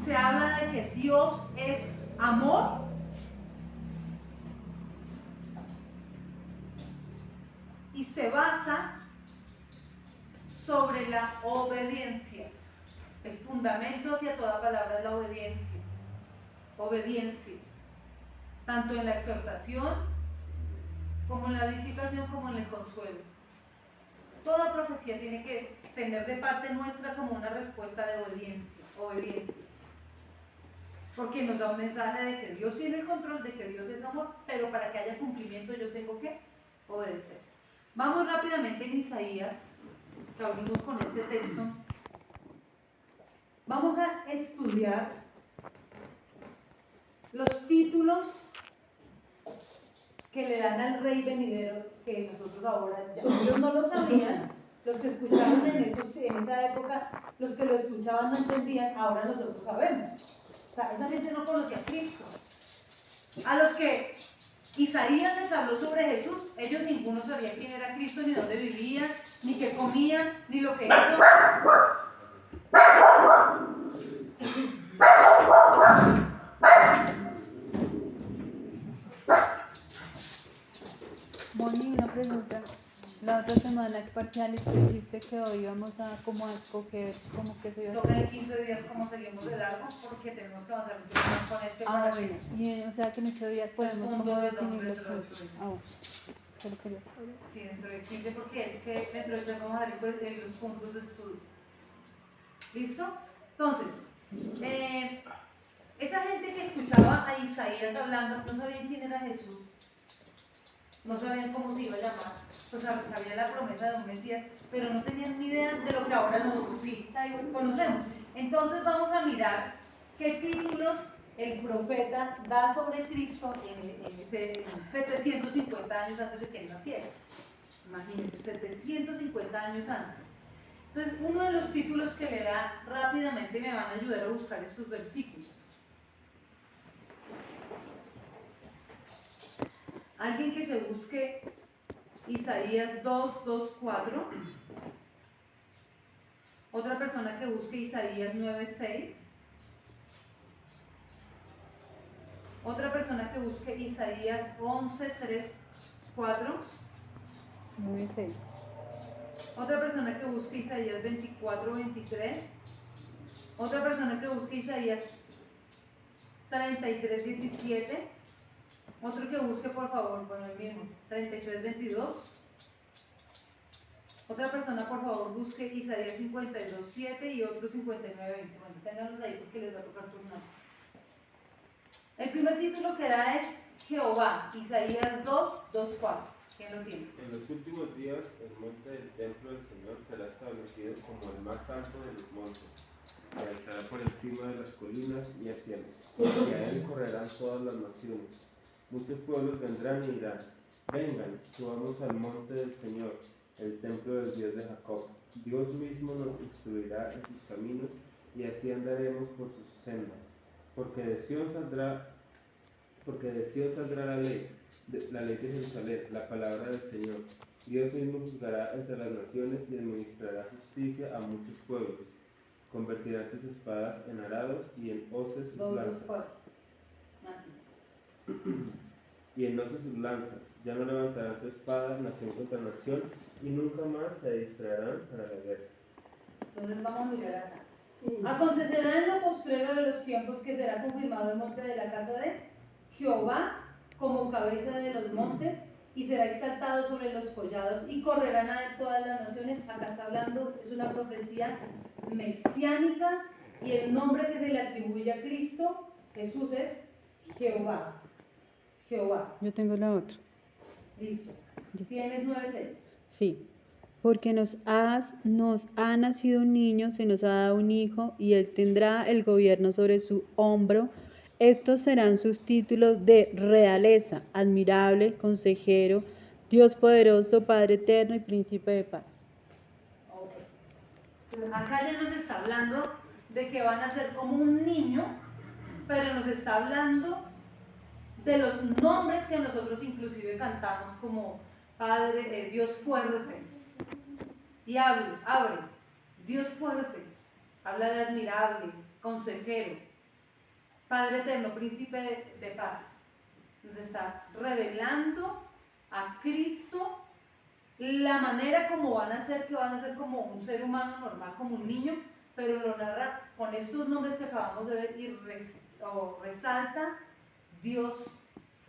Se habla de que Dios es amor. Y se basa sobre la obediencia. El fundamento hacia toda palabra es la obediencia. Obediencia. Tanto en la exhortación, como en la edificación, como en el consuelo. Toda profecía tiene que tener de parte nuestra como una respuesta de obediencia. Obediencia. Porque nos da un mensaje de que Dios tiene el control, de que Dios es amor, pero para que haya cumplimiento yo tengo que obedecer. Vamos rápidamente en Isaías, que abrimos con este texto. Vamos a estudiar los títulos que le dan al rey venidero, que nosotros ahora ya. Ellos no lo sabían, los que escucharon en esa época, los que lo escuchaban no entendían, ahora nosotros sabemos. O sea, esa gente no conocía a Cristo. A los que Isaías les habló sobre Jesús, ellos ninguno sabía quién era Cristo, ni dónde vivía, ni qué comía, ni lo que hizo. Moni, una pregunta. La otra semana es parcial y tú dijiste que hoy íbamos a como a escoger como que se iba a Toca en 15 días como seguimos de largo porque tenemos que avanzar un poco con este para bueno. Y o sea que en 8 días podemos como definir los puntos. Bueno. Solo quería saber. Sí, dentro de 15 porque es que dentro de 8 vamos a dar pues, los puntos de estudio. ¿Listo? Entonces, esa gente que escuchaba a Isaías hablando no sabían quién era Jesús, no sabían cómo se iba a llamar, pues sabían la promesa de un Mesías, pero no tenían ni idea de lo que ahora nosotros sí conocemos. Entonces vamos a mirar qué títulos el profeta da sobre Cristo en 750 años antes de que él naciera. Imagínense, 750 años antes. Entonces, uno de los títulos que le da rápidamente me van a ayudar a buscar estos versículos. Alguien que se busque Isaías 2, 2, 4. Otra persona que busque Isaías 9, 6. Otra persona que busque Isaías 11, 3, 4. 9, 6. Otra persona que busque Isaías 24, 23. Otra persona que busque Isaías 33, 17. Otro que busque, por favor, bueno, el mismo, 33, 22. Otra persona, por favor, busque Isaías 52, 7 y otro 59, 20. Bueno, ténganlos ahí porque les va a tocar turnar. El primer título que da es Jehová, Isaías 2, 2, 4. ¿Quién lo tiene? En los últimos días, el monte del templo del Señor será establecido como el más alto de los montes. Se alzará por encima de las colinas y hacia él correrán todas las naciones. Muchos pueblos vendrán y dirán: vengan, subamos al monte del Señor, el templo del Dios de Jacob. Dios mismo nos instruirá en sus caminos y así andaremos por sus sendas. Porque de Sión saldrá la ley de Jerusalén, la palabra del Señor. Dios mismo juzgará entre las naciones y administrará justicia a muchos pueblos. Convertirá sus espadas en arados y en hoces sus 2, 2, lanzas. 4. Así. Y en hoces sus lanzas. Ya no levantarán su espada nación contra nación y nunca más se distraerán para la guerra. Entonces vamos a mirar acá. Acontecerá en lo postrero de los tiempos que será confirmado el monte de la casa de Jehová como cabeza de los montes y será exaltado sobre los collados y correrán a él todas las naciones. Acá está hablando, es una profecía mesiánica y el nombre que se le atribuye a Cristo, Jesús, es Jehová. Jehová. Yo tengo la otra. Listo. Tienes 9:6. Sí. Porque nos ha nacido un niño, se nos ha dado un hijo, y él tendrá el gobierno sobre su hombro. Estos serán sus títulos de realeza: admirable, consejero, Dios poderoso, Padre eterno y príncipe de paz. Okay. Entonces, acá ya nos está hablando de que van a ser como un niño, pero nos está hablando de los nombres que nosotros inclusive cantamos como Padre, Dios fuerte. Y abre, Dios fuerte, habla de admirable, consejero, Padre eterno, príncipe de paz. Nos está revelando a Cristo la manera como van a ser, que van a ser como un ser humano normal, como un niño, pero lo narra con estos nombres que acabamos de ver y resalta Dios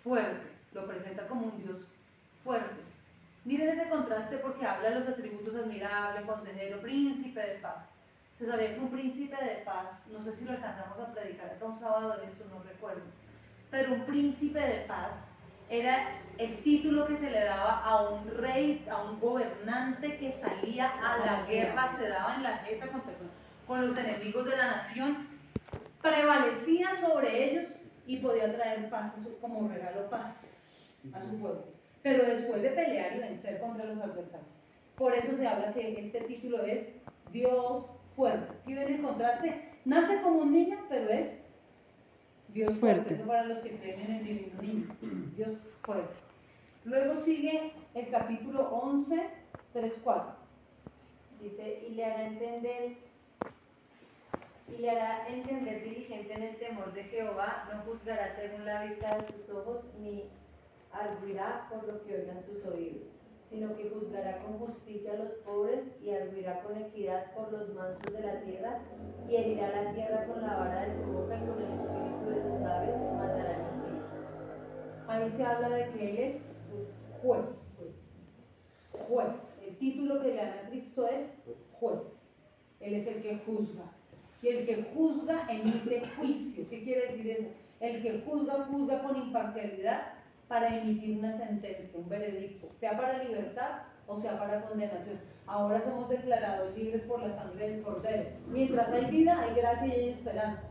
fuerte, lo presenta como un Dios fuerte. Miren ese contraste porque habla de los atributos admirable, consejero, príncipe de paz. Se sabía que un príncipe de paz, no sé si lo alcanzamos a predicar acá un sábado de esto, no recuerdo, pero un príncipe de paz era el título que se le daba a un rey, a un gobernante que salía a la guerra, se daba en la jeta con los enemigos de la nación, prevalecía sobre ellos y podía traer paz como regalo, paz a su pueblo, pero después de pelear y vencer contra los adversarios. Por eso se habla que este título es Dios fuerte. Si ven el contraste, nace como un niño, pero es Dios fuerte. Eso para los que creen en el divino niño, Dios fuerte. Luego sigue el capítulo 11, 3, 4. Dice, y le hará entender diligente en el temor de Jehová, no juzgará según la vista de sus ojos, ni arguirá por lo que oigan sus oídos, sino que juzgará con justicia a los pobres y arguirá con equidad por los mansos de la tierra, y herirá la tierra con la vara de su boca y con el espíritu de sus labios mandará iniquidad. Ahí se habla de que Él es juez. Juez. El título que le dan a Cristo es juez. Él es el que juzga. Y el que juzga emite juicio. ¿Qué quiere decir eso? El que juzga, juzga con imparcialidad para emitir una sentencia, un veredicto, sea para libertad o sea para condenación. Ahora somos declarados libres por la sangre del Cordero. Mientras hay vida, hay gracia y hay esperanza.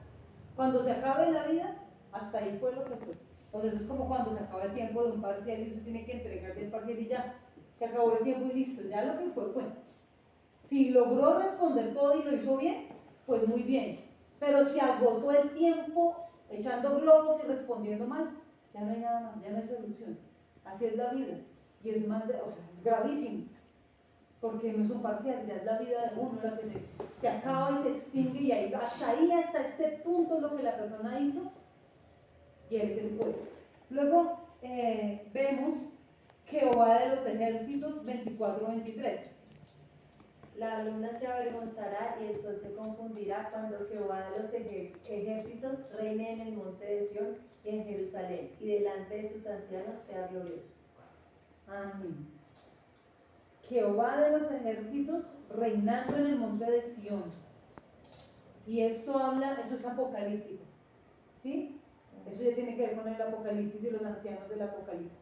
Cuando se acabe la vida, hasta ahí fue lo que fue. Entonces es como cuando se acaba el tiempo de un parcial y usted tiene que entregar el parcial y ya, se acabó el tiempo y listo, ya lo que fue. Si logró responder todo y lo hizo bien, pues muy bien. Pero si agotó el tiempo echando globos y respondiendo mal, ya no hay nada más, ya no hay solución. Así es la vida. Y es más, es gravísimo. Porque no es un parcial, ya es la vida de uno la que se acaba y se extingue, y ahí, hasta ese punto lo que la persona hizo, y él es el juez. Luego vemos Jehová de los ejércitos 24-23. La luna se avergonzará y el sol se confundirá cuando Jehová de los ejércitos reine en el monte de Sión y en Jerusalén, y delante de sus ancianos sea glorioso. Amén. Jehová de los ejércitos reinando en el monte de Sión. Y esto es apocalíptico, ¿sí? Eso ya tiene que ver con el apocalipsis y los ancianos del apocalipsis.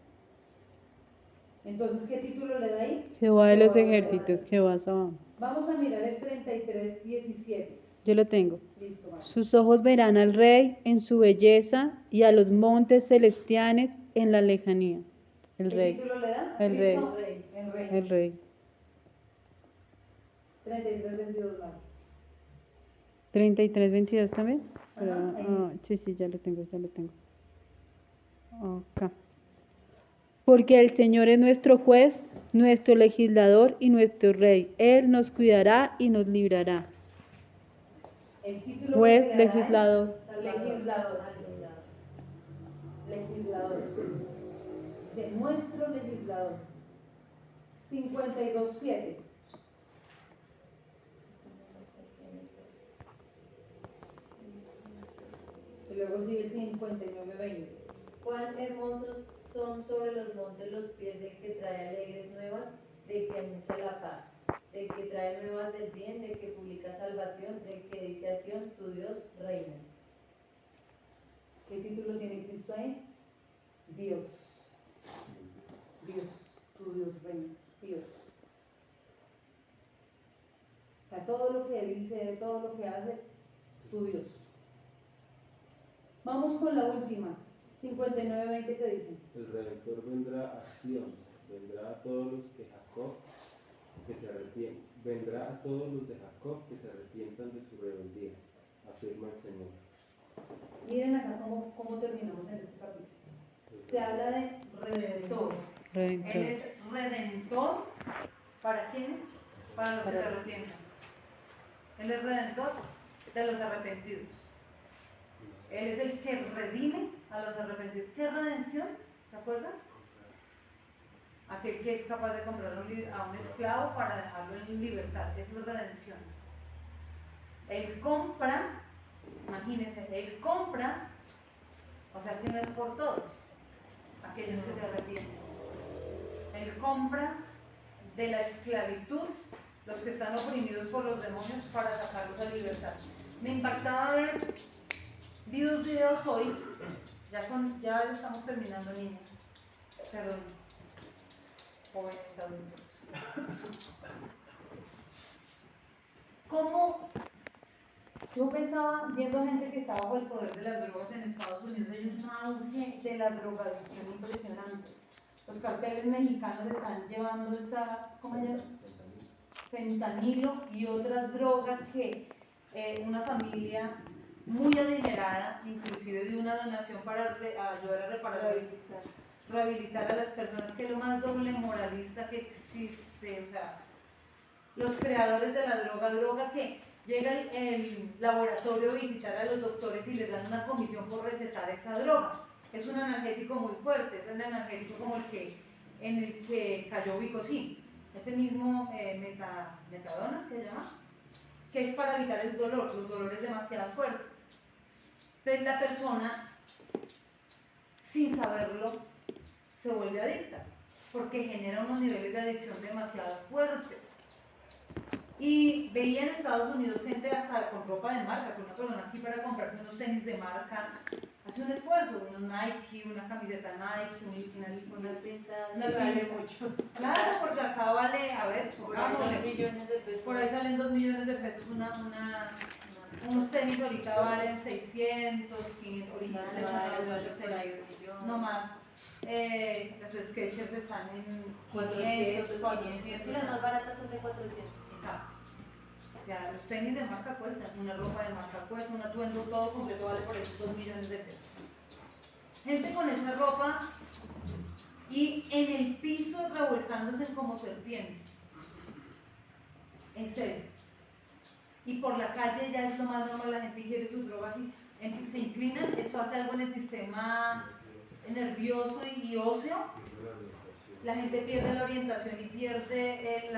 Entonces, ¿qué título le da ahí? Jehová de los ejércitos, Jehová Sabaoth. Vamos a mirar el 33-17. Yo lo tengo. Listo, vamos. Sus ojos verán al rey en su belleza y a los montes celestiales en la lejanía. El ¿Qué rey. título le da? El rey. Cristo Rey. El rey. El rey. 33-22, vamos. 33-22 también. Ajá, ahí. Sí, ya lo tengo. Acá. Porque el Señor es nuestro juez, nuestro legislador y nuestro rey. Él nos cuidará y nos librará. El título Juez, que se le da es legislador. Legislador. Legislador. Dice nuestro legislador. 52-7. Y luego sigue el 59-20. Cuán hermosos son sobre los montes los pies del que trae alegres nuevas, del que anuncia la paz, del que trae nuevas del bien, del que publica salvación, del que dice a Sión, tu Dios reina. ¿Qué título tiene Cristo ahí? Dios. Dios, tu Dios reina. Dios. O sea, todo lo que dice, todo lo que hace, tu Dios. Vamos con la última. 59-20, ¿qué dice? El Redentor vendrá a Sion, vendrá a todos los que Jacob que se arrepientan, vendrá a todos los de Jacob que se arrepientan de su rebeldía, afirma el Señor. Miren acá cómo terminamos en este capítulo. Se habla de redentor. Redentor. Él es redentor. ¿Para quiénes? Para los que se arrepientan. Él es redentor de los arrepentidos. Él es el que redime a los arrepentidos. ¿Qué redención? ¿Se acuerdan? Aquel que es capaz de comprar a un esclavo para dejarlo en libertad. Eso es redención. Él compra, imagínense, él compra, o sea que no es por todos, aquellos que se arrepienten. Él compra de la esclavitud los que están oprimidos por los demonios para sacarlos a libertad. Me impactaba vi 2 videos hoy, ya estamos terminando, niños, perdón, jóvenes adultos. ¿Cómo? Yo pensaba, viendo gente que está bajo el poder de las drogas en Estados Unidos, hay un auge de la drogadicción impresionante. Los carteles mexicanos están llevando ¿cómo se llama? Fentanilo y otras drogas que una familia muy adinerada, inclusive de una donación para ayudar a rehabilitar a las personas, que es lo más doble moralista que existe. O sea, los creadores de la droga que llega el laboratorio a visitar a los doctores y les dan una comisión por recetar esa droga. Es un analgésico muy fuerte, es el analgésico como en el que cayó Vicosí, ese mismo metadonas que se llama, que es para evitar el dolor, los dolores demasiado fuertes. Entonces la persona, sin saberlo, se vuelve adicta, porque genera unos niveles de adicción demasiado fuertes. Y veía en Estados Unidos gente hasta con ropa de marca, con una persona aquí para comprarse unos tenis de marca, hace un esfuerzo, unos Nike, una camiseta Nike, Una pinta una vale pinta. mucho. Claro, porque acá vale, a ver, Por ahí pongámosle, son millones de pesos. por ahí salen 2 millones de pesos unos tenis ahorita valen 600, 500 originales, Vale por ahí 1 millón. no más. los sketchers están en 400, 500, 400. y las más baratas son de 400. Exacto. Ya, los tenis de marca cuestan, una ropa de marca cuesta, un atuendo todo completo vale por esos 2 millones de pesos. Gente con esa ropa y en el piso revolcándose como serpientes. En serio. Y por la calle ya es lo más normal, la gente ingiere sus drogas y se inclinan, eso hace algo en el sistema nervioso y óseo. La gente pierde la orientación y pierde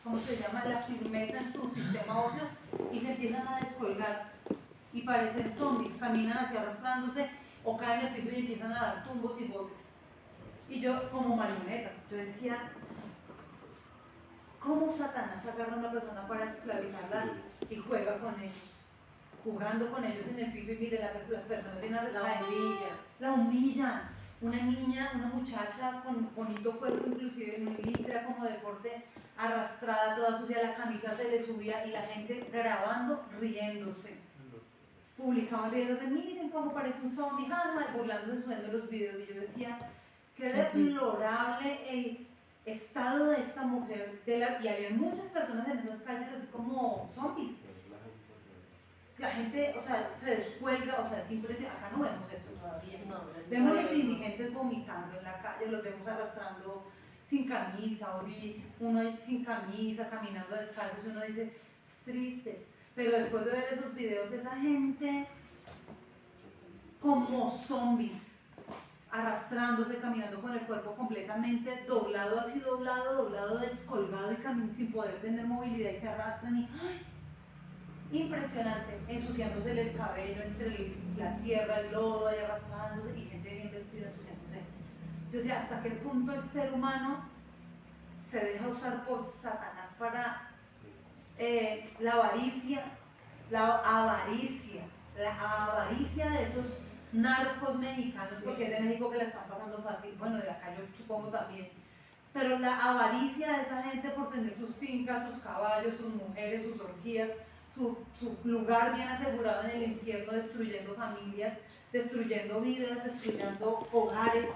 ¿cómo se llama? La firmeza en su sistema óseo y se empiezan a descolgar y parecen zombies, caminan así arrastrándose o caen en el piso y empiezan a dar tumbos y voces. Y yo, como marionetas, yo decía, ¿cómo Satanás agarra a una persona para esclavizarla y juega con ellos? Jugando con ellos en el piso y mire, las personas vienen a recaer. La humillan. Una niña, una muchacha con bonito cuerpo, inclusive en un licra como deporte, arrastrada, toda sucia, la camisa se le subía y la gente grabando, riéndose. Publicaban riéndose, miren cómo parece un zombie, burlándose, subiendo los videos. Y yo decía, qué deplorable el estado de esta mujer. Y había muchas personas en esas calles así como zombies. La gente, o sea, se descuelga, o sea, es impresionante. Acá no vemos esto todavía. No, vemos los indigentes vomitando en la calle, los vemos arrastrando sin camisa, o uno sin camisa, caminando descalzos, y uno dice, es triste. Pero después de ver esos videos, esa gente como zombies, arrastrándose, caminando con el cuerpo completamente doblado, así doblado, descolgado y caminando sin poder tener movilidad y se arrastran y ¡ay! Impresionante, ensuciándose el cabello entre la tierra, el lodo, ahí arrastrándose y gente bien vestida ensuciándose. Entonces, ¿hasta qué punto el ser humano se deja usar por Satanás para la avaricia de esos narcos mexicanos, porque es de México que la están pasando fácil, bueno, de acá yo supongo también, pero la avaricia de esa gente por tener sus fincas, sus caballos, sus mujeres, sus orgías, su lugar bien asegurado en el infierno, destruyendo familias, destruyendo vidas, destruyendo hogares.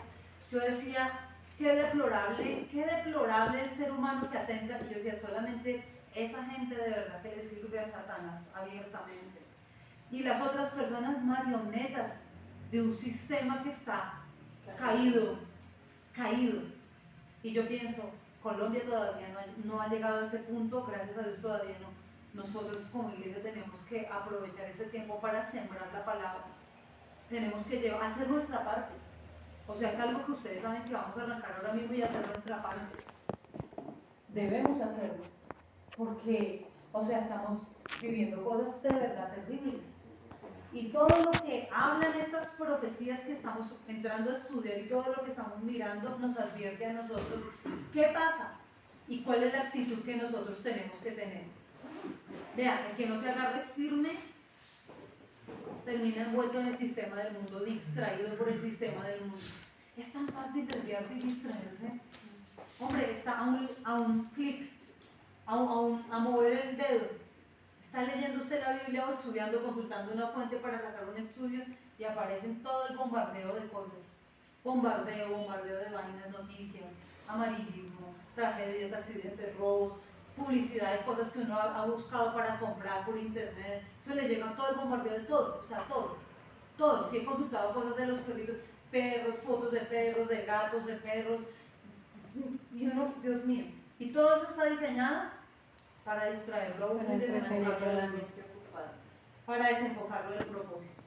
Yo decía, qué deplorable el ser humano que atenta, y yo decía, solamente esa gente de verdad que le sirve a Satanás abiertamente. Y las otras personas marionetas de un sistema que está caído. Y yo pienso, Colombia todavía no ha llegado a ese punto, gracias a Dios todavía no. Nosotros como iglesia tenemos que aprovechar ese tiempo para sembrar la palabra. Tenemos que hacer nuestra parte. O sea, es algo que ustedes saben que vamos a arrancar ahora mismo y hacer nuestra parte. Debemos hacerlo. Porque, o sea, estamos viviendo cosas de verdad terribles. Y todo lo que hablan estas profecías que estamos entrando a estudiar y todo lo que estamos mirando nos advierte a nosotros qué pasa y cuál es la actitud que nosotros tenemos que tener. Vean, el que no se agarre firme termina envuelto en el sistema del mundo, distraído por el sistema del mundo. Es tan fácil desviarse y distraerse. Hombre, está a un clic, a mover el dedo. Está leyendo usted la Biblia o estudiando, consultando una fuente para sacar un estudio y aparecen todo el bombardeo de cosas. Bombardeo de vainas, noticias, amarillismo, tragedias, accidentes, robos, publicidad de cosas que uno ha buscado para comprar por internet. Eso le llega todo el bombardeo de todo, o sea, todo. Si he consultado cosas de los perritos, perros, fotos de perros, de gatos, de perros, y uno, Dios mío, y todo eso está diseñado para distraerlo a uno y desenfocarlo del propósito.